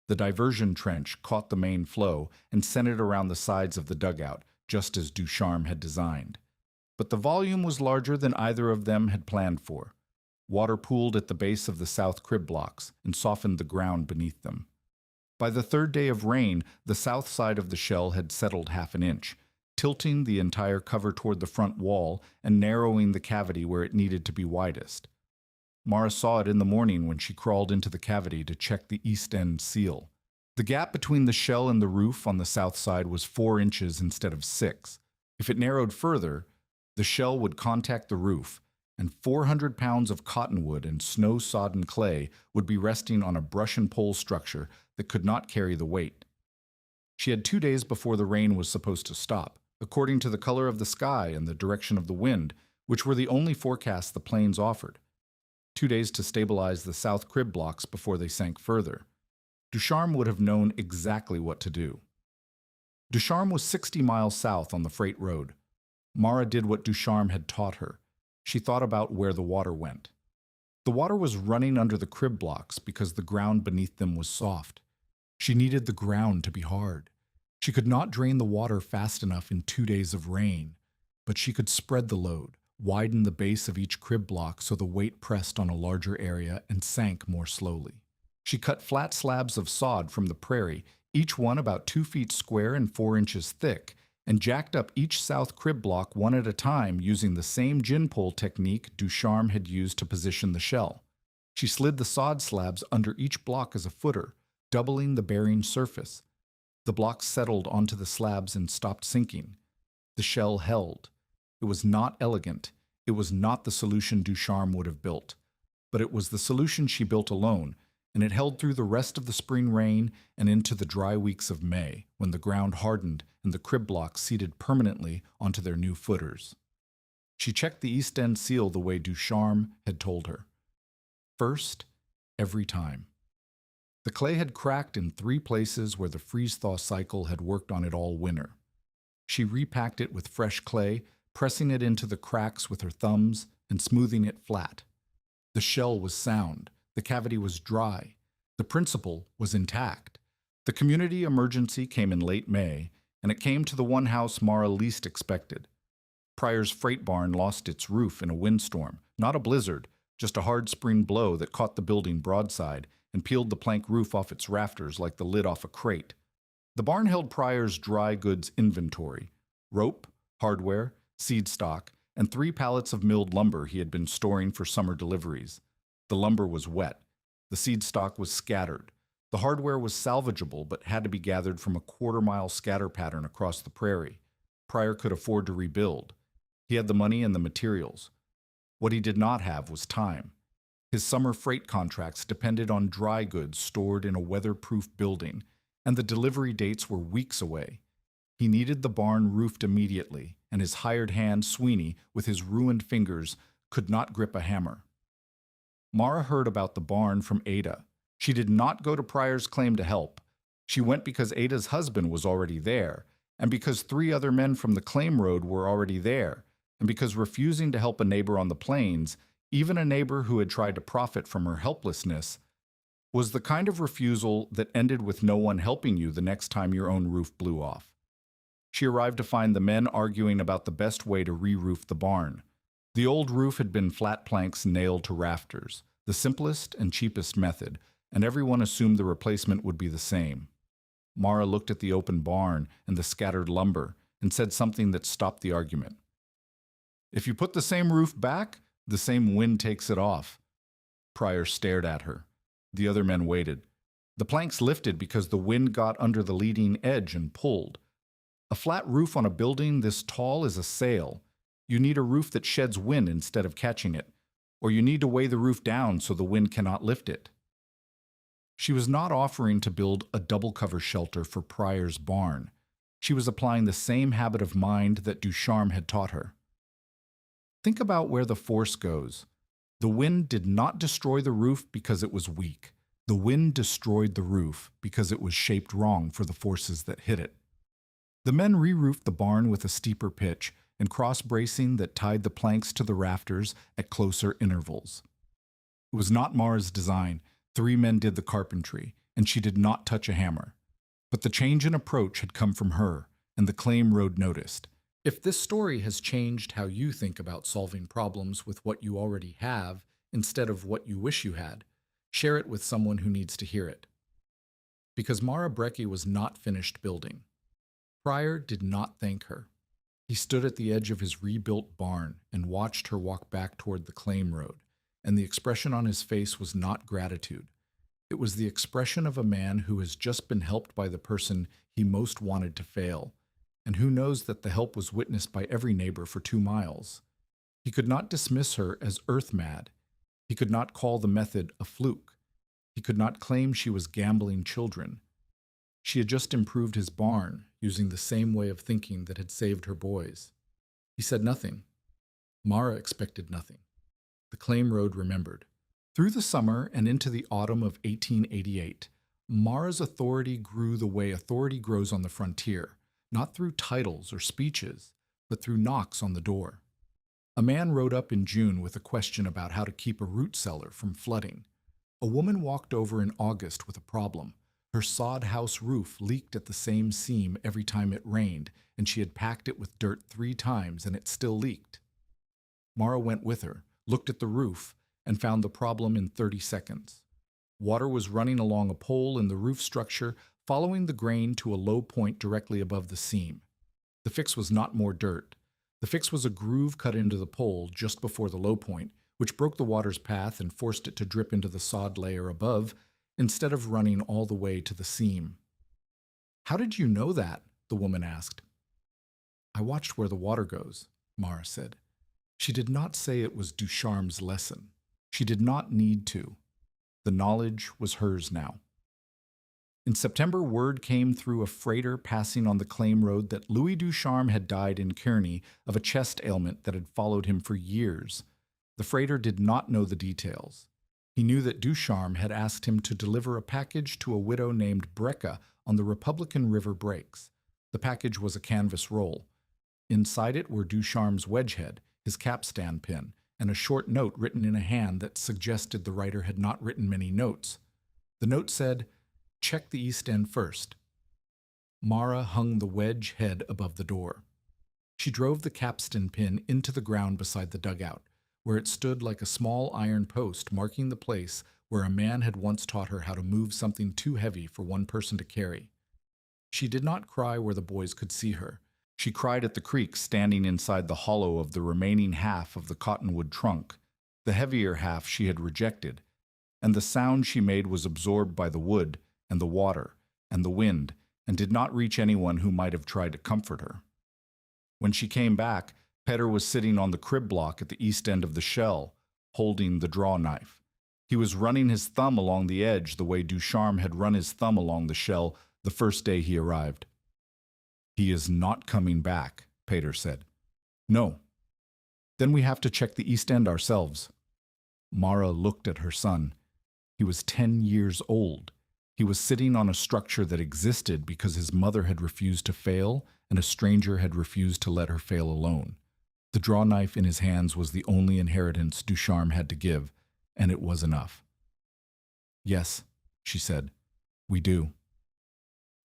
The diversion trench caught the main flow and sent it around the sides of the dugout, just as Ducharme had designed. But the volume was larger than either of them had planned for. Water pooled at the base of the south crib blocks and softened the ground beneath them. By the 3rd day of rain, the south side of the shell had settled half an inch, tilting the entire cover toward the front wall and narrowing the cavity where it needed to be widest. Mara saw it in the morning when she crawled into the cavity to check the east end seal. The gap between the shell and the roof on the south side was 4 inches instead of 6. If it narrowed further, the shell would contact the roof, and 400 pounds of cottonwood and snow-sodden clay would be resting on a brush and pole structure that could not carry the weight. She had 2 days before the rain was supposed to stop, according to the color of the sky and the direction of the wind, which were the only forecasts the plains offered. 2 days to stabilize the south crib blocks before they sank further. Ducharme would have known exactly what to do. Ducharme was 60 miles south on the freight road. Mara did what Ducharme had taught her. She thought about where the water went. The water was running under the crib blocks because the ground beneath them was soft. She needed the ground to be hard. She could not drain the water fast enough in 2 days of rain, but she could spread the load, widen the base of each crib block so the weight pressed on a larger area and sank more slowly. She cut flat slabs of sod from the prairie, each one about 2 feet square and 4 inches thick, and jacked up each south crib block one at a time using the same gin pole technique Ducharme had used to position the shell. She slid the sod slabs under each block as a footer, doubling the bearing surface. The blocks settled onto the slabs and stopped sinking. The shell held. It was not elegant. It was not the solution Ducharme would have built. But it was the solution she built alone, and it held through the rest of the spring rain and into the dry weeks of May, when the ground hardened and the crib blocks seated permanently onto their new footers. She checked the east end seal the way Ducharme had told her. First, every time. The clay had cracked in 3 places where the freeze-thaw cycle had worked on it all winter. She repacked it with fresh clay, pressing it into the cracks with her thumbs and smoothing it flat. The shell was sound. The cavity was dry. The principle was intact. The community emergency came in late May, and it came to the one house Mara least expected. Pryor's freight barn lost its roof in a windstorm, not a blizzard, just a hard spring blow that caught the building broadside and peeled the plank roof off its rafters like the lid off a crate. The barn held Pryor's dry goods inventory: rope, hardware, seed stock, and 3 pallets of milled lumber he had been storing for summer deliveries. The lumber was wet. The seed stock was scattered. The hardware was salvageable but had to be gathered from a quarter-mile scatter pattern across the prairie. Pryor could afford to rebuild. He had the money and the materials. What he did not have was time. His summer freight contracts depended on dry goods stored in a weatherproof building, and the delivery dates were weeks away. He needed the barn roofed immediately, and his hired hand, Sweeney, with his ruined fingers, could not grip a hammer. Mara heard about the barn from Ada. She did not go to Pryor's claim to help. She went because Ada's husband was already there, and because 3 other men from the claim road were already there, and because refusing to help a neighbor on the plains, even a neighbor who had tried to profit from her helplessness, was the kind of refusal that ended with no one helping you the next time your own roof blew off. She arrived to find the men arguing about the best way to re-roof the barn. The old roof had been flat planks nailed to rafters, the simplest and cheapest method, and everyone assumed the replacement would be the same. Mara looked at the open barn and the scattered lumber and said something that stopped the argument. "If you put the same roof back, the same wind takes it off." Pryor stared at her. The other men waited. The planks lifted because the wind got under the leading edge and pulled. A flat roof on a building this tall is a sail. You need a roof that sheds wind instead of catching it, or you need to weigh the roof down so the wind cannot lift it. She was not offering to build a double-cover shelter for Pryor's barn. She was applying the same habit of mind that Ducharme had taught her. Think about where the force goes. The wind did not destroy the roof because it was weak. The wind destroyed the roof because it was shaped wrong for the forces that hit it. The men re-roofed the barn with a steeper pitch and cross-bracing that tied the planks to the rafters at closer intervals. It was not Mara's design. 3 men did the carpentry, and she did not touch a hammer. But the change in approach had come from her, and the claim road noticed. If this story has changed how you think about solving problems with what you already have instead of what you wish you had, share it with someone who needs to hear it. Because Mara Brecky was not finished building. Pryor did not thank her. He stood at the edge of his rebuilt barn and watched her walk back toward the claim road, and the expression on his face was not gratitude. It was the expression of a man who has just been helped by the person he most wanted to fail, and who knows that the help was witnessed by every neighbor for 2 miles. He could not dismiss her as earth-mad. He could not call the method a fluke. He could not claim she was gambling children. She had just improved his barn, using the same way of thinking that had saved her boys. He said nothing. Mara expected nothing. The claim road remembered. Through the summer and into the autumn of 1888, Mara's authority grew the way authority grows on the frontier, not through titles or speeches, but through knocks on the door. A man rode up in June with a question about how to keep a root cellar from flooding. A woman walked over in August with a problem. Her sod house roof leaked at the same seam every time it rained, and she had packed it with dirt 3 times and it still leaked. Mara went with her, looked at the roof, and found the problem in 30 seconds. Water was running along a pole in the roof structure, following the grain to a low point directly above the seam. The fix was not more dirt. The fix was a groove cut into the pole just before the low point, which broke the water's path and forced it to drip into the sod layer above, instead of running all the way to the seam. "How did you know that?" the woman asked. "I watched where the water goes," Mara said. She did not say it was Ducharme's lesson. She did not need to. The knowledge was hers now. In September, word came through a freighter passing on the claim road that Louis Ducharme had died in Kearney of a chest ailment that had followed him for years. The freighter did not know the details. He knew that Ducharme had asked him to deliver a package to a widow named Brecka on the Republican River breaks. The package was a canvas roll. Inside it were Ducharme's wedgehead, his capstan pin, and a short note written in a hand that suggested the writer had not written many notes. The note said, "Check the East End first." Mara hung the wedge head above the door. She drove the capstan pin into the ground beside the dugout, where it stood like a small iron post marking the place where a man had once taught her how to move something too heavy for one person to carry. She did not cry where the boys could see her. She cried at the creek standing inside the hollow of the remaining half of the cottonwood trunk. The heavier half she had rejected, and the sound she made was absorbed by the wood and the water and the wind and did not reach anyone who might have tried to comfort her. When she came back, Petter was sitting on the crib block at the east end of the shell, holding the draw knife. He was running his thumb along the edge the way Ducharme had run his thumb along the shell the first day he arrived. "He is not coming back," Peter said. "No." "Then we have to check the east end ourselves." Mara looked at her son. He was 10 years old. He was sitting on a structure that existed because his mother had refused to fail and a stranger had refused to let her fail alone. The draw knife in his hands was the only inheritance Ducharme had to give, and it was enough. "Yes," she said, "we do."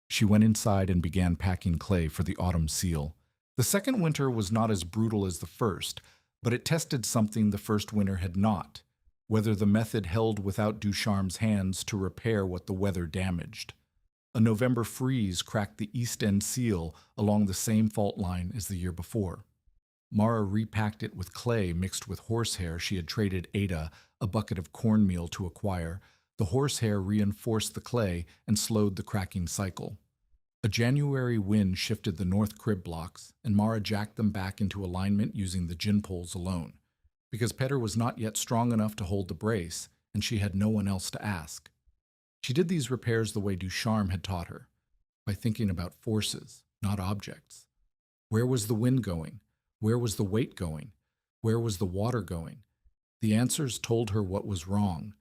She went inside and began packing clay for the autumn seal. The second winter was not as brutal as the first, but it tested something the first winter had not, whether the method held without Ducharme's hands to repair what the weather damaged. A November freeze cracked the east end seal along the same fault line as the year before. Mara repacked it with clay mixed with horsehair she had traded Ada a bucket of cornmeal to acquire. The horsehair reinforced the clay and slowed the cracking cycle. A January wind shifted the north crib blocks, and Mara jacked them back into alignment using the gin poles alone, because Petter was not yet strong enough to hold the brace, and she had no one else to ask. She did these repairs the way Ducharme had taught her, by thinking about forces, not objects. Where was the wind going? Where was the weight going? Where was the water going? The answers told her what was wrong.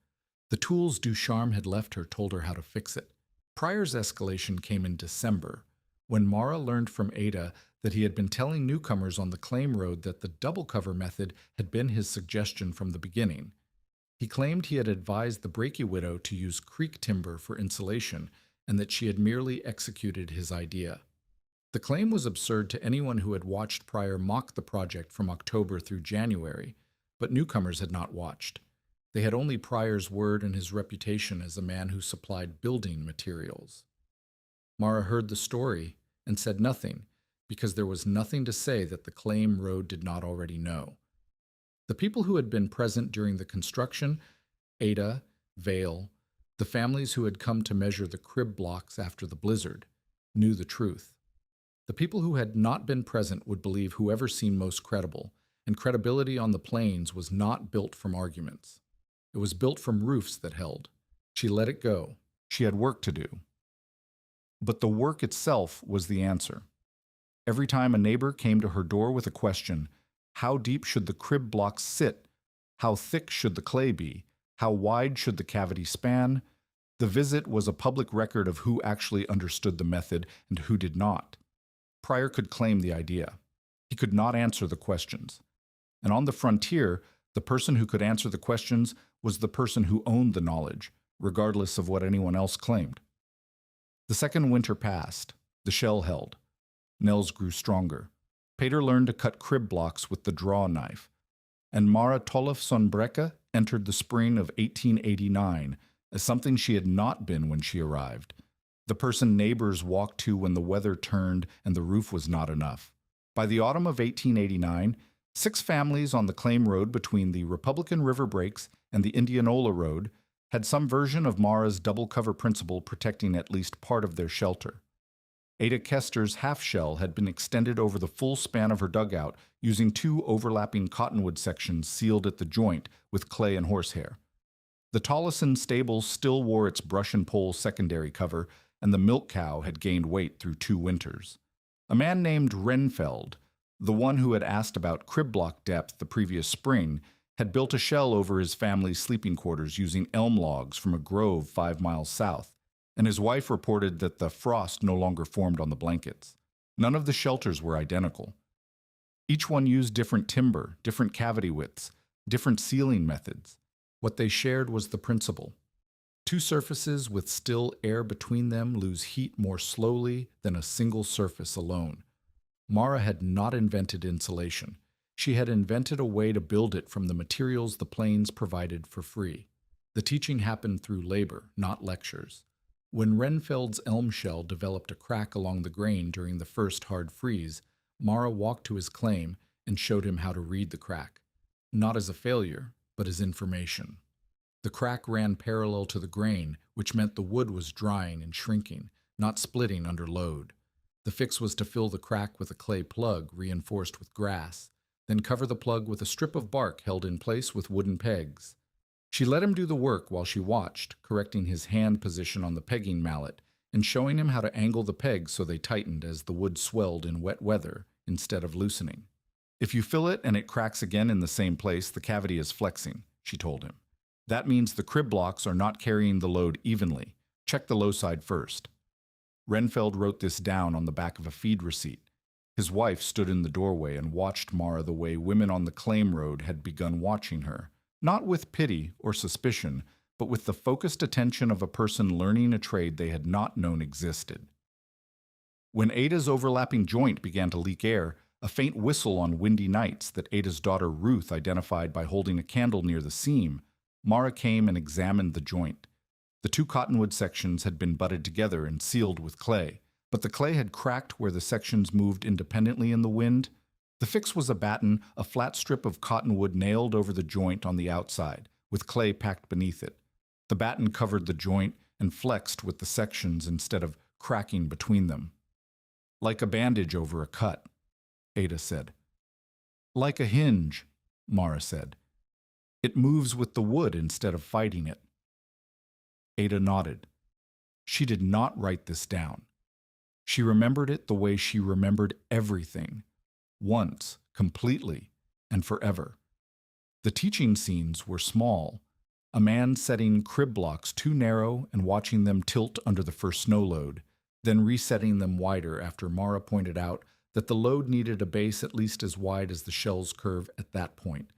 The tools Ducharme had left her told her how to fix it. Pryor's escalation came in December, when Mara learned from Ada that he had been telling newcomers on the claim road that the double cover method had been his suggestion from the beginning. He claimed he had advised the Breaky widow to use creek timber for insulation and that she had merely executed his idea. The claim was absurd to anyone who had watched Pryor mock the project from October through January, but newcomers had not watched. They had only Pryor's word and his reputation as a man who supplied building materials. Mara heard the story and said nothing, because there was nothing to say that the claim road did not already know. The people who had been present during the construction, Ada, Vale, the families who had come to measure the crib blocks after the blizzard, knew the truth. The people who had not been present would believe whoever seemed most credible, and credibility on the plains was not built from arguments. It was built from roofs that held. She let it go. She had work to do. But the work itself was the answer. Every time a neighbor came to her door with a question, how deep should the crib blocks sit? How thick should the clay be? How wide should the cavity span? The visit was a public record of who actually understood the method and who did not. Pryor could claim the idea. He could not answer the questions. And on the frontier, the person who could answer the questions was the person who owned the knowledge, regardless of what anyone else claimed. The second winter passed. The shell held. Nails grew stronger. Peter learned to cut crib blocks with the draw knife. And Mara Tollefson Brecke entered the spring of 1889 as something she had not been when she arrived. The person neighbors walked to when the weather turned and the roof was not enough. By the autumn of 1889, 6 families on the claim road between the Republican River Breaks and the Indianola Road had some version of Mara's double cover principle protecting at least part of their shelter. Ada Kester's half shell had been extended over the full span of her dugout using 2 overlapping cottonwood sections sealed at the joint with clay and horsehair. The Tollefson stable still wore its brush and pole secondary cover, and the milk cow had gained weight through 2 winters. A man named Renfeld, the one who had asked about crib block depth the previous spring, had built a shell over his family's sleeping quarters using elm logs from a grove 5 miles south, and his wife reported that the frost no longer formed on the blankets. None of the shelters were identical. Each one used different timber, different cavity widths, different sealing methods. What they shared was the principle. 2 surfaces with still air between them lose heat more slowly than a single surface alone. Mara had not invented insulation. She had invented a way to build it from the materials the plains provided for free. The teaching happened through labor, not lectures. When Renfeld's elm shell developed a crack along the grain during the first hard freeze, Mara walked to his claim and showed him how to read the crack, not as a failure, but as information. The crack ran parallel to the grain, which meant the wood was drying and shrinking, not splitting under load. The fix was to fill the crack with a clay plug reinforced with grass, then cover the plug with a strip of bark held in place with wooden pegs. She let him do the work while she watched, correcting his hand position on the pegging mallet and showing him how to angle the pegs so they tightened as the wood swelled in wet weather instead of loosening. If you fill it and it cracks again in the same place, the cavity is flexing, she told him. That means the crib blocks are not carrying the load evenly. Check the low side first. Renfeld wrote this down on the back of a feed receipt. His wife stood in the doorway and watched Mara the way women on the claim road had begun watching her, not with pity or suspicion, but with the focused attention of a person learning a trade they had not known existed. When Ada's overlapping joint began to leak air, a faint whistle on windy nights that Ada's daughter Ruth identified by holding a candle near the seam, Mara came and examined the joint. The 2 cottonwood sections had been butted together and sealed with clay, but the clay had cracked where the sections moved independently in the wind. The fix was a batten, a flat strip of cottonwood nailed over the joint on the outside, with clay packed beneath it. The batten covered the joint and flexed with the sections instead of cracking between them. Like a bandage over a cut, Ada said. Like a hinge, Mara said. It moves with the wood instead of fighting it. Ada nodded. She did not write this down. She remembered it the way she remembered everything. Once, completely, and forever. The teaching scenes were small. A man setting crib blocks too narrow and watching them tilt under the first snow load, then resetting them wider after Mara pointed out that the load needed a base at least as wide as the shell's curve at that point.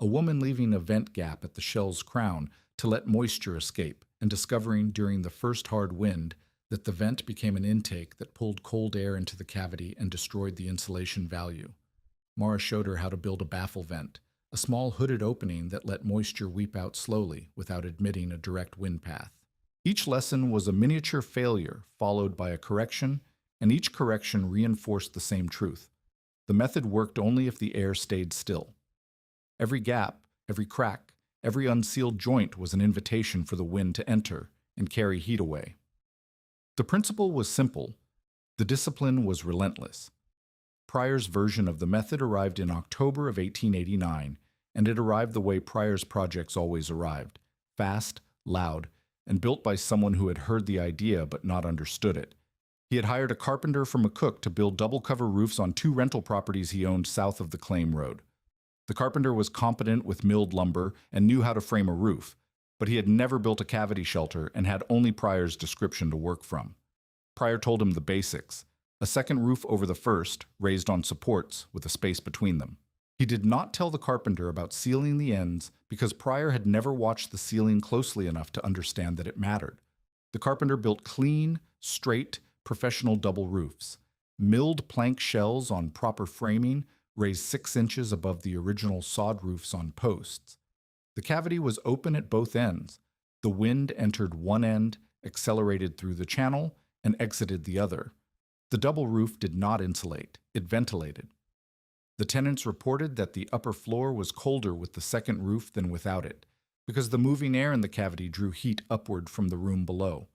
A woman leaving a vent gap at the shell's crown to let moisture escape, and discovering during the first hard wind that the vent became an intake that pulled cold air into the cavity and destroyed the insulation value. Mara showed her how to build a baffle vent, a small hooded opening that let moisture weep out slowly without admitting a direct wind path. Each lesson was a miniature failure followed by a correction, and each correction reinforced the same truth. The method worked only if the air stayed still. Every gap, every crack, every unsealed joint was an invitation for the wind to enter and carry heat away. The principle was simple. The discipline was relentless. Pryor's version of the method arrived in October of 1889, and it arrived the way Pryor's projects always arrived, fast, loud, and built by someone who had heard the idea but not understood it. He had hired a carpenter from a cook to build double-cover roofs on 2 rental properties he owned south of the claim road. The carpenter was competent with milled lumber and knew how to frame a roof, but he had never built a cavity shelter and had only Pryor's description to work from. Pryor told him the basics: a second roof over the first, raised on supports with a space between them. He did not tell the carpenter about sealing the ends because Pryor had never watched the ceiling closely enough to understand that it mattered. The carpenter built clean, straight, professional double roofs. Milled plank shells on proper framing raised 6 inches above the original sod roofs on posts. The cavity was open at both ends. The wind entered one end, accelerated through the channel, and exited the other. The double roof did not insulate, it ventilated. The tenants reported that the upper floor was colder with the second roof than without it, because the moving air in the cavity drew heat upward from the room below.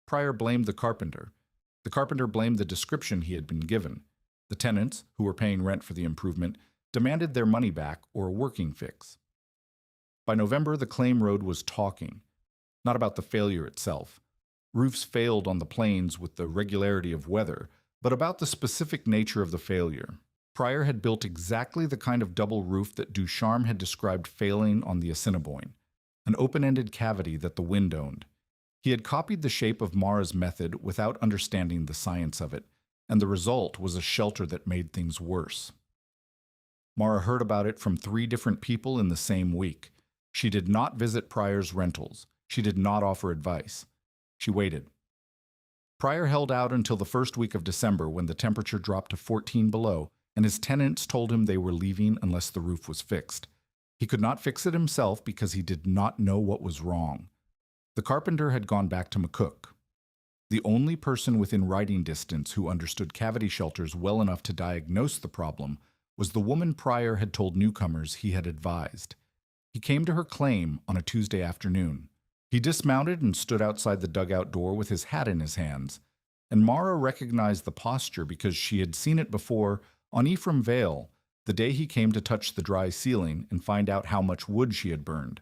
Pryor blamed the carpenter. The carpenter blamed the description he had been given. The tenants, who were paying rent for the improvement, demanded their money back or a working fix. By November, the claim road was talking, not about the failure itself. Roofs failed on the plains with the regularity of weather, but about the specific nature of the failure. Pryor had built exactly the kind of double roof that Ducharme had described failing on the Assiniboine, an open-ended cavity that the wind owned. He had copied the shape of Mara's method without understanding the science of it, and the result was a shelter that made things worse. Mara heard about it from 3 different people in the same week. She did not visit Pryor's rentals. She did not offer advice. She waited. Pryor held out until the first week of December when the temperature dropped to 14 below, and his tenants told him they were leaving unless the roof was fixed. He could not fix it himself because he did not know what was wrong. The carpenter had gone back to McCook. The only person within riding distance who understood cavity shelters well enough to diagnose the problem was the woman Pryor had told newcomers he had advised. He came to her claim on a Tuesday afternoon. He dismounted and stood outside the dugout door with his hat in his hands, and Mara recognized the posture because she had seen it before on Ephraim Vale, the day he came to touch the dry ceiling and find out how much wood she had burned.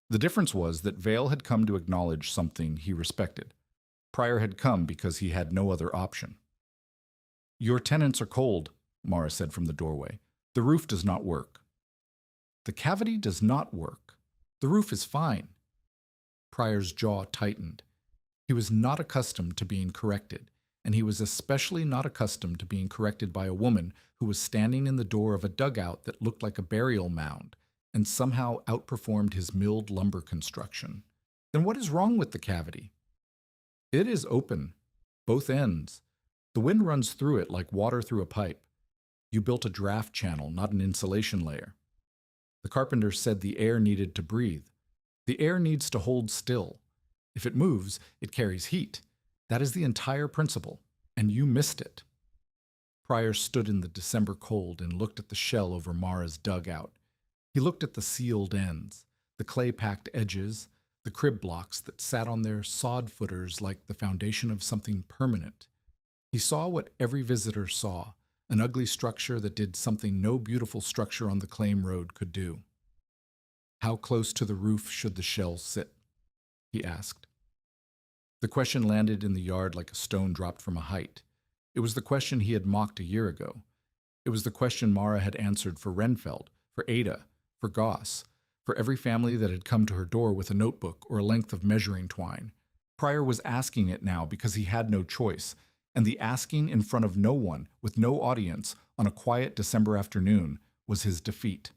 The difference was that Vale had come to acknowledge something he respected. Pryor had come because he had no other option. "Your tenants are cold," Mara said from the doorway. "The roof does not work." "The cavity does not work. The roof is fine." Pryor's jaw tightened. He was not accustomed to being corrected, and he was especially not accustomed to being corrected by a woman who was standing in the door of a dugout that looked like a burial mound and somehow outperformed his milled lumber construction. "Then what is wrong with the cavity?" "It is open, both ends. The wind runs through it like water through a pipe. You built a draft channel, not an insulation layer." The carpenter said the air needed to breathe. The air needs to hold still. If it moves, it carries heat. That is the entire principle, and you missed it. Pryor stood in the December cold and looked at the shell over Mara's dugout. He looked at the sealed ends, the clay-packed edges, the crib blocks that sat on their sod footers like the foundation of something permanent. He saw what every visitor saw, an ugly structure that did something no beautiful structure on the claim road could do. "How close to the roof should the shell sit?" he asked. The question landed in the yard like a stone dropped from a height. It was the question he had mocked a year ago. It was the question Mara had answered for Renfeld, for Ada, for Goss, for every family that had come to her door with a notebook or a length of measuring twine. Pryor was asking it now because he had no choice, and the asking in front of no one, with no audience, on a quiet December afternoon, was his defeat.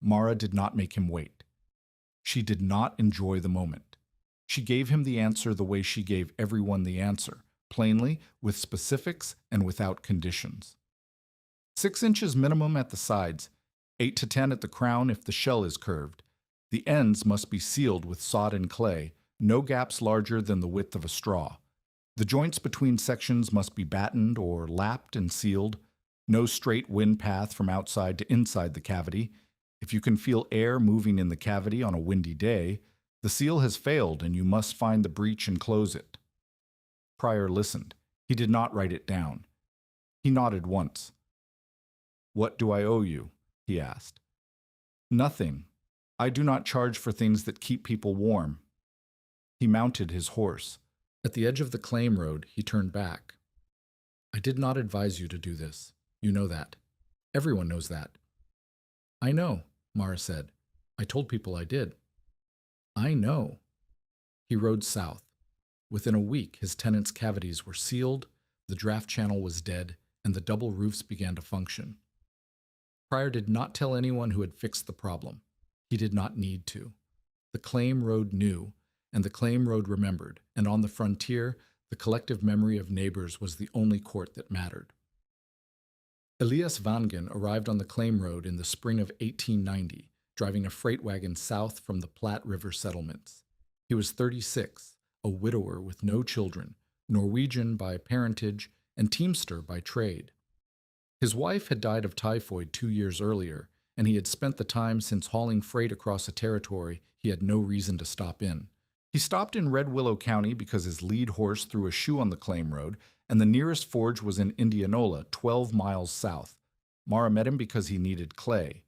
Mara did not make him wait. She did not enjoy the moment. She gave him the answer the way she gave everyone the answer, plainly, with specifics and without conditions. 6 inches minimum at the sides, 8 to 10 at the crown if the shell is curved. The ends must be sealed with sod and clay, no gaps larger than the width of a straw. The joints between sections must be battened or lapped and sealed. No straight wind path from outside to inside the cavity. If you can feel air moving in the cavity on a windy day, the seal has failed and you must find the breach and close it. Pryor listened. He did not write it down. He nodded once. "What do I owe you?" he asked. "Nothing. I do not charge for things that keep people warm." He mounted his horse. At the edge of the claim road, he turned back. "I did not advise you to do this. You know that. Everyone knows that." "I know," Mara said. "I told people I did." "I know." He rode south. Within a week, his tenants' cavities were sealed, the draft channel was dead, and the double roofs began to function. Pryor did not tell anyone who had fixed the problem. He did not need to. The claim road knew, and the claim road remembered, and on the frontier, the collective memory of neighbors was the only court that mattered. Elias Vangen arrived on the claim road in the spring of 1890, driving a freight wagon south from the Platte River settlements. He was 36, a widower with no children, Norwegian by parentage, and teamster by trade. His wife had died of typhoid 2 years earlier, and he had spent the time since hauling freight across a territory he had no reason to stop in. He stopped in Red Willow County because his lead horse threw a shoe on the claim road, and the nearest forge was in Indianola, 12 miles south. Mara met him because he needed clay.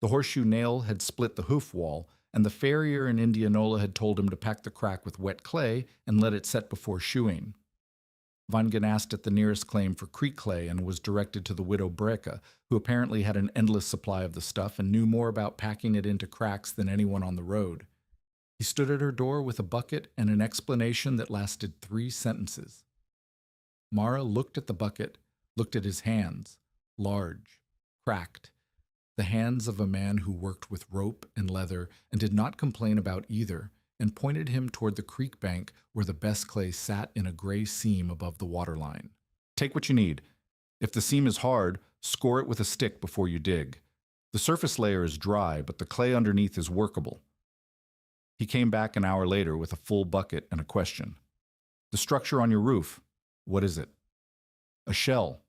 The horseshoe nail had split the hoof wall, and the farrier in Indianola had told him to pack the crack with wet clay and let it set before shoeing. Vangen asked at the nearest claim for creek clay and was directed to the widow Breka, who apparently had an endless supply of the stuff and knew more about packing it into cracks than anyone on the road. He stood at her door with a bucket and an explanation that lasted 3 sentences. Mara looked at the bucket, looked at his hands, large, cracked, the hands of a man who worked with rope and leather and did not complain about either, and pointed him toward the creek bank where the best clay sat in a gray seam above the waterline. Take what you need. If the seam is hard, score it with a stick before you dig. The surface layer is dry, but the clay underneath is workable. He came back an hour later with a full bucket and a question. The structure on your roof, what is it? A shell.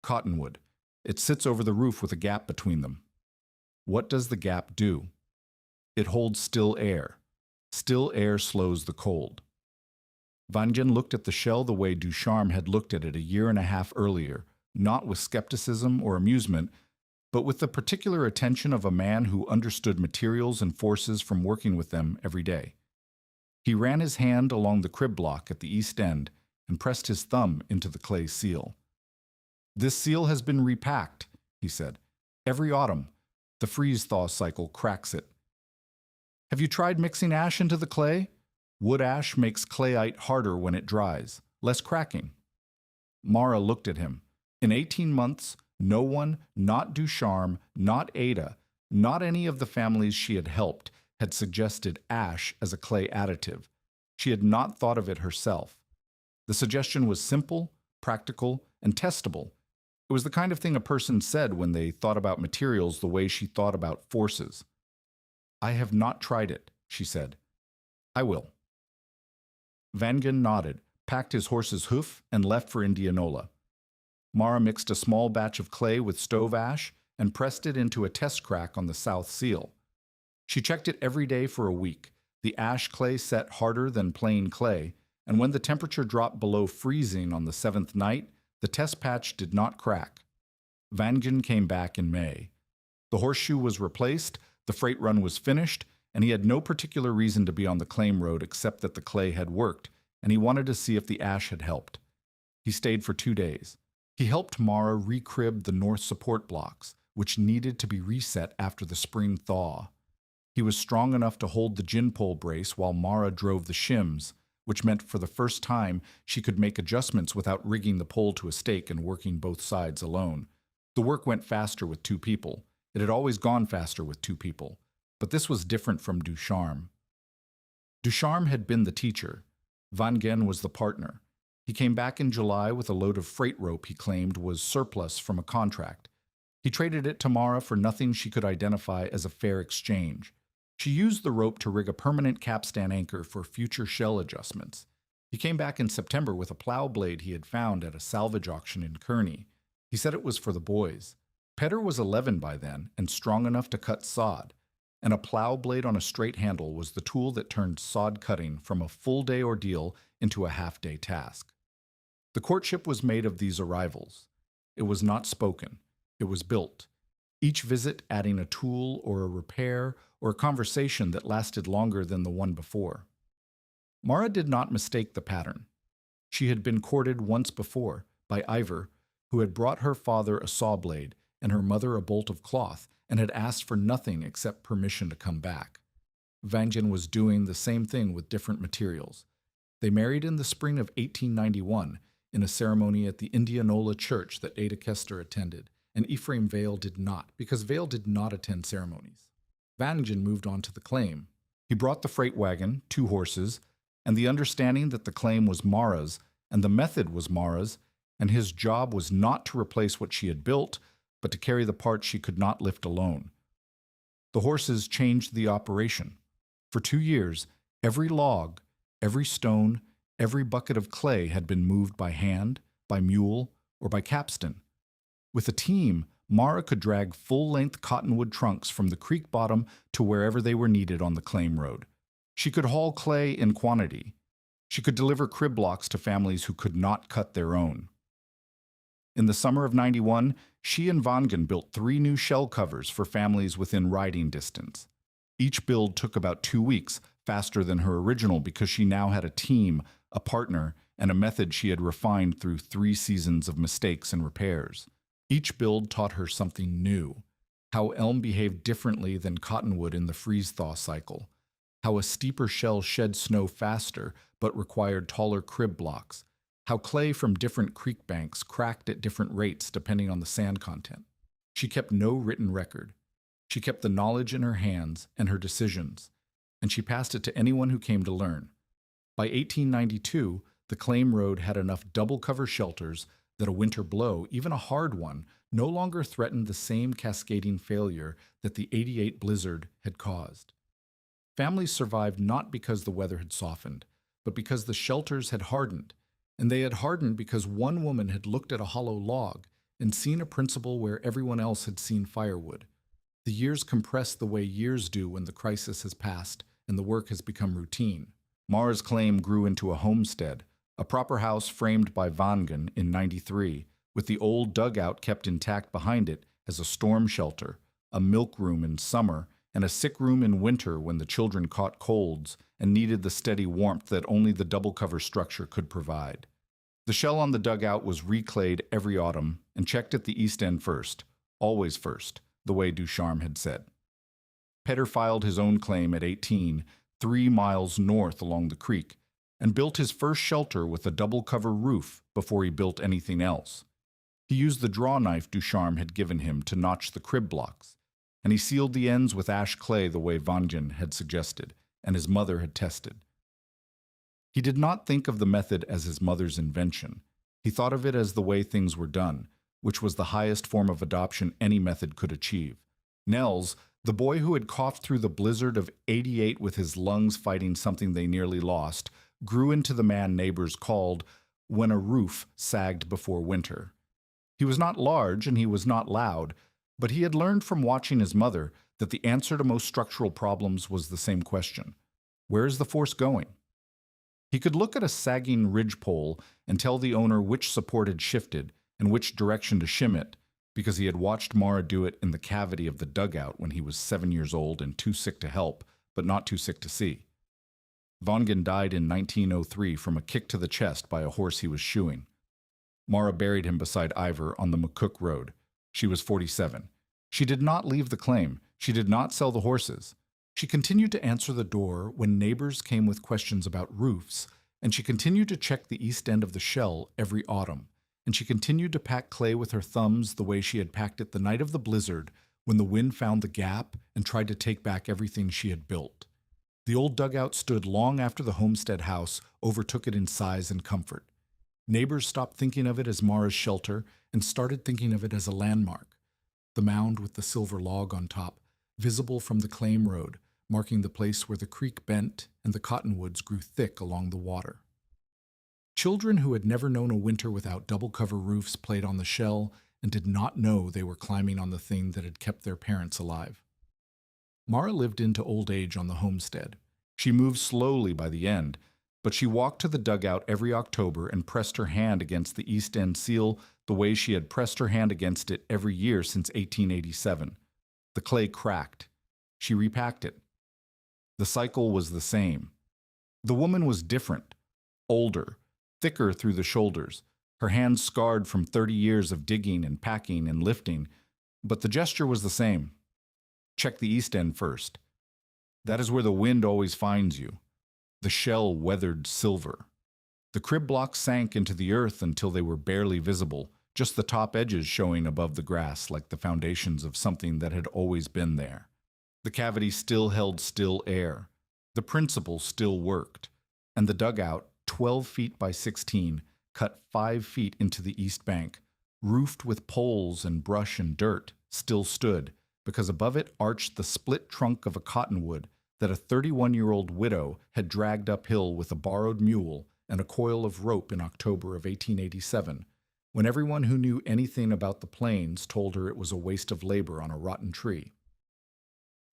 Cottonwood. It sits over the roof with a gap between them. What does the gap do? It holds still air. Still air slows the cold. Vangen looked at the shell the way Ducharme had looked at it a year and a half earlier, not with skepticism or amusement, but with the particular attention of a man who understood materials and forces from working with them every day. He ran his hand along the crib block at the east end and pressed his thumb into the clay seal. This seal has been repacked, he said. Every autumn, the freeze-thaw cycle cracks it. Have you tried mixing ash into the clay? Wood ash makes clayite harder when it dries, less cracking. Mara looked at him. In 18 months, no one, not Ducharme, not Ada, not any of the families she had helped, had suggested ash as a clay additive. She had not thought of it herself. The suggestion was simple, practical, and testable. It was the kind of thing a person said when they thought about materials the way she thought about forces. I have not tried it, she said. I will. Vangen nodded, packed his horse's hoof, and left for Indianola. Mara mixed a small batch of clay with stove ash and pressed it into a test crack on the south seal. She checked it every day for a week. The ash clay set harder than plain clay, and when the temperature dropped below freezing on the 7th night, the test patch did not crack. Vangen came back in May. The horseshoe was replaced, the freight run was finished, and he had no particular reason to be on the claim road except that the clay had worked, and he wanted to see if the ash had helped. He stayed for 2 days. He helped Mara recrib the north support blocks, which needed to be reset after the spring thaw. He was strong enough to hold the gin pole brace while Mara drove the shims, which meant for the first time she could make adjustments without rigging the pole to a stake and working both sides alone. The work went faster with 2 people. It had always gone faster with 2 people. But this was different from Ducharme. Ducharme had been the teacher. Vangen was the partner. He came back in July with a load of freight rope he claimed was surplus from a contract. He traded it to Mara for nothing she could identify as a fair exchange. She used the rope to rig a permanent capstan anchor for future shell adjustments. He came back in September with a plow blade he had found at a salvage auction in Kearney. He said it was for the boys. Petter was 11 by then and strong enough to cut sod, and a plow blade on a straight handle was the tool that turned sod cutting from a full-day ordeal into a half-day task. The courtship was made of these arrivals. It was not spoken. It was built. Each visit adding a tool or a repair or a conversation that lasted longer than the one before. Mara did not mistake the pattern. She had been courted once before by Ivor, who had brought her father a saw blade and her mother a bolt of cloth and had asked for nothing except permission to come back. Vangen was doing the same thing with different materials. They married in the spring of 1891 in a ceremony at the Indianola church that Ada Kester attended, and Ephraim Vale did not, because Vale did not attend ceremonies. Vangen moved on to the claim. He brought the freight wagon, 2 horses, and the understanding that the claim was Mara's and the method was Mara's, and his job was not to replace what she had built, but to carry the parts she could not lift alone. The horses changed the operation. For 2 years, every log, every stone, every bucket of clay had been moved by hand, by mule, or by capstan. With a team, Mara could drag full-length cottonwood trunks from the creek bottom to wherever they were needed on the claim road. She could haul clay in quantity. She could deliver crib blocks to families who could not cut their own. In the summer of '91, she and Vangen built 3 new shell covers for families within riding distance. Each build took about 2 weeks, faster than her original because she now had a team, a partner, and a method she had refined through 3 seasons of mistakes and repairs. Each build taught her something new: how elm behaved differently than cottonwood in the freeze-thaw cycle, how a steeper shell shed snow faster but required taller crib blocks, how clay from different creek banks cracked at different rates depending on the sand content. She kept no written record. She kept the knowledge in her hands and her decisions, and she passed it to anyone who came to learn. By 1892, the claim road had enough double-cover shelters that a winter blow, even a hard one, no longer threatened the same cascading failure that the '88 blizzard had caused. Families survived not because the weather had softened, but because the shelters had hardened, and they had hardened because one woman had looked at a hollow log and seen a principle where everyone else had seen firewood. The years compressed the way years do when the crisis has passed and the work has become routine. Mara's claim grew into a homestead, a proper house framed by Vangen in '93, with the old dugout kept intact behind it as a storm shelter, a milk room in summer, and a sick room in winter when the children caught colds and needed the steady warmth that only the double-cover structure could provide. The shell on the dugout was reclayed every autumn and checked at the east end first, always first, the way Ducharme had said. Petter filed his own claim at 18, 3 miles north along the creek, and built his first shelter with a double-cover roof before he built anything else. He used the draw knife Ducharme had given him to notch the crib blocks, and he sealed the ends with ash clay the way Vangen had suggested, and his mother had tested. He did not think of the method as his mother's invention. He thought of it as the way things were done, which was the highest form of adoption any method could achieve. Nels, the boy who had coughed through the blizzard of '88 with his lungs fighting something they nearly lost, grew into the man neighbors called when a roof sagged before winter. He was not large and he was not loud, but he had learned from watching his mother that the answer to most structural problems was the same question: where is the force going? He could look at a sagging ridgepole and tell the owner which support had shifted and which direction to shim it, because he had watched Mara do it in the cavity of the dugout when he was 7 years old and too sick to help, but not too sick to see. Vangen died in 1903 from a kick to the chest by a horse he was shoeing. Mara buried him beside Ivor on the McCook Road. She was 47. She did not leave the claim. She did not sell the horses. She continued to answer the door when neighbors came with questions about roofs, and she continued to check the east end of the shell every autumn, and she continued to pack clay with her thumbs the way she had packed it the night of the blizzard when the wind found the gap and tried to take back everything she had built. The old dugout stood long after the homestead house overtook it in size and comfort. Neighbors stopped thinking of it as Mara's shelter and started thinking of it as a landmark. The mound with the silver log on top, visible from the claim road, marking the place where the creek bent and the cottonwoods grew thick along the water. Children who had never known a winter without double-cover roofs played on the shell and did not know they were climbing on the thing that had kept their parents alive. Mara lived into old age on the homestead. She moved slowly by the end, but she walked to the dugout every October and pressed her hand against the east end seal the way she had pressed her hand against it every year since 1887. The clay cracked. She repacked it. The cycle was the same. The woman was different, older, thicker through the shoulders, her hands scarred from 30 years of digging and packing and lifting, but the gesture was the same. Check the east end first. That is where the wind always finds you. The shell weathered silver. The crib blocks sank into the earth until they were barely visible, just the top edges showing above the grass like the foundations of something that had always been there. The cavity still held still air. The principle still worked, and the dugout, 12 feet by 16, cut 5 feet into the east bank, roofed with poles and brush and dirt, still stood, because above it arched the split trunk of a cottonwood that a 31-year-old widow had dragged uphill with a borrowed mule and a coil of rope in October of 1887, when everyone who knew anything about the plains told her it was a waste of labor on a rotten tree.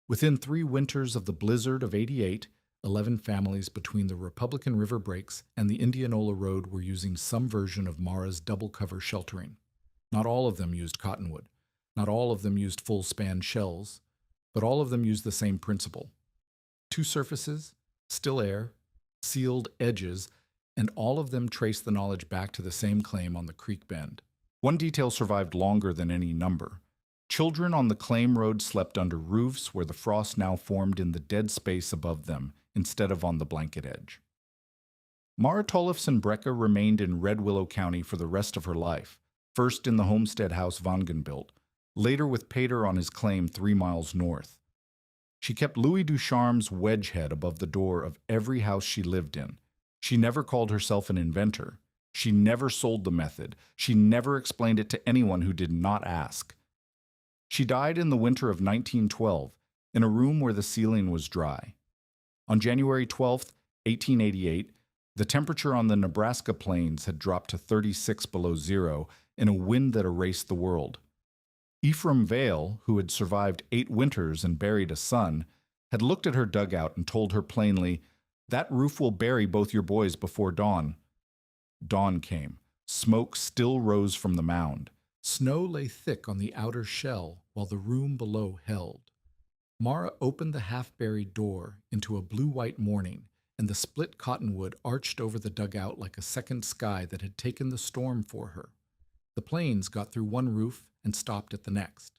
Within 3 winters of the blizzard of '88, 11 families between the Republican River breaks and the Indianola Road were using some version of Mara's double-cover sheltering. Not all of them used cottonwood. Not all of them used full-span shells, but all of them used the same principle. 2 surfaces, still air, sealed edges, and all of them traced the knowledge back to the same claim on the creek bend. One detail survived longer than any number. Children on the claim road slept under roofs where the frost now formed in the dead space above them instead of on the blanket edge. Mara Tollefson Brecka remained in Red Willow County for the rest of her life, first in the homestead house Vangen built, later with Pater on his claim 3 miles north. She kept Louis Ducharme's wedge head above the door of every house she lived in. She never called herself an inventor. She never sold the method. She never explained it to anyone who did not ask. She died in the winter of 1912, in a room where the ceiling was dry. On January 12, 1888, the temperature on the Nebraska plains had dropped to 36 below zero in a wind that erased the world. Ephraim Vale, who had survived 8 winters and buried a son, had looked at her dugout and told her plainly, "That roof will bury both your boys before dawn." Dawn came. Smoke still rose from the mound. Snow lay thick on the outer shell while the room below held. Mara opened the half-buried door into a blue-white morning, and the split cottonwood arched over the dugout like a second sky that had taken the storm for her. The planes got through one roof and stopped at the next.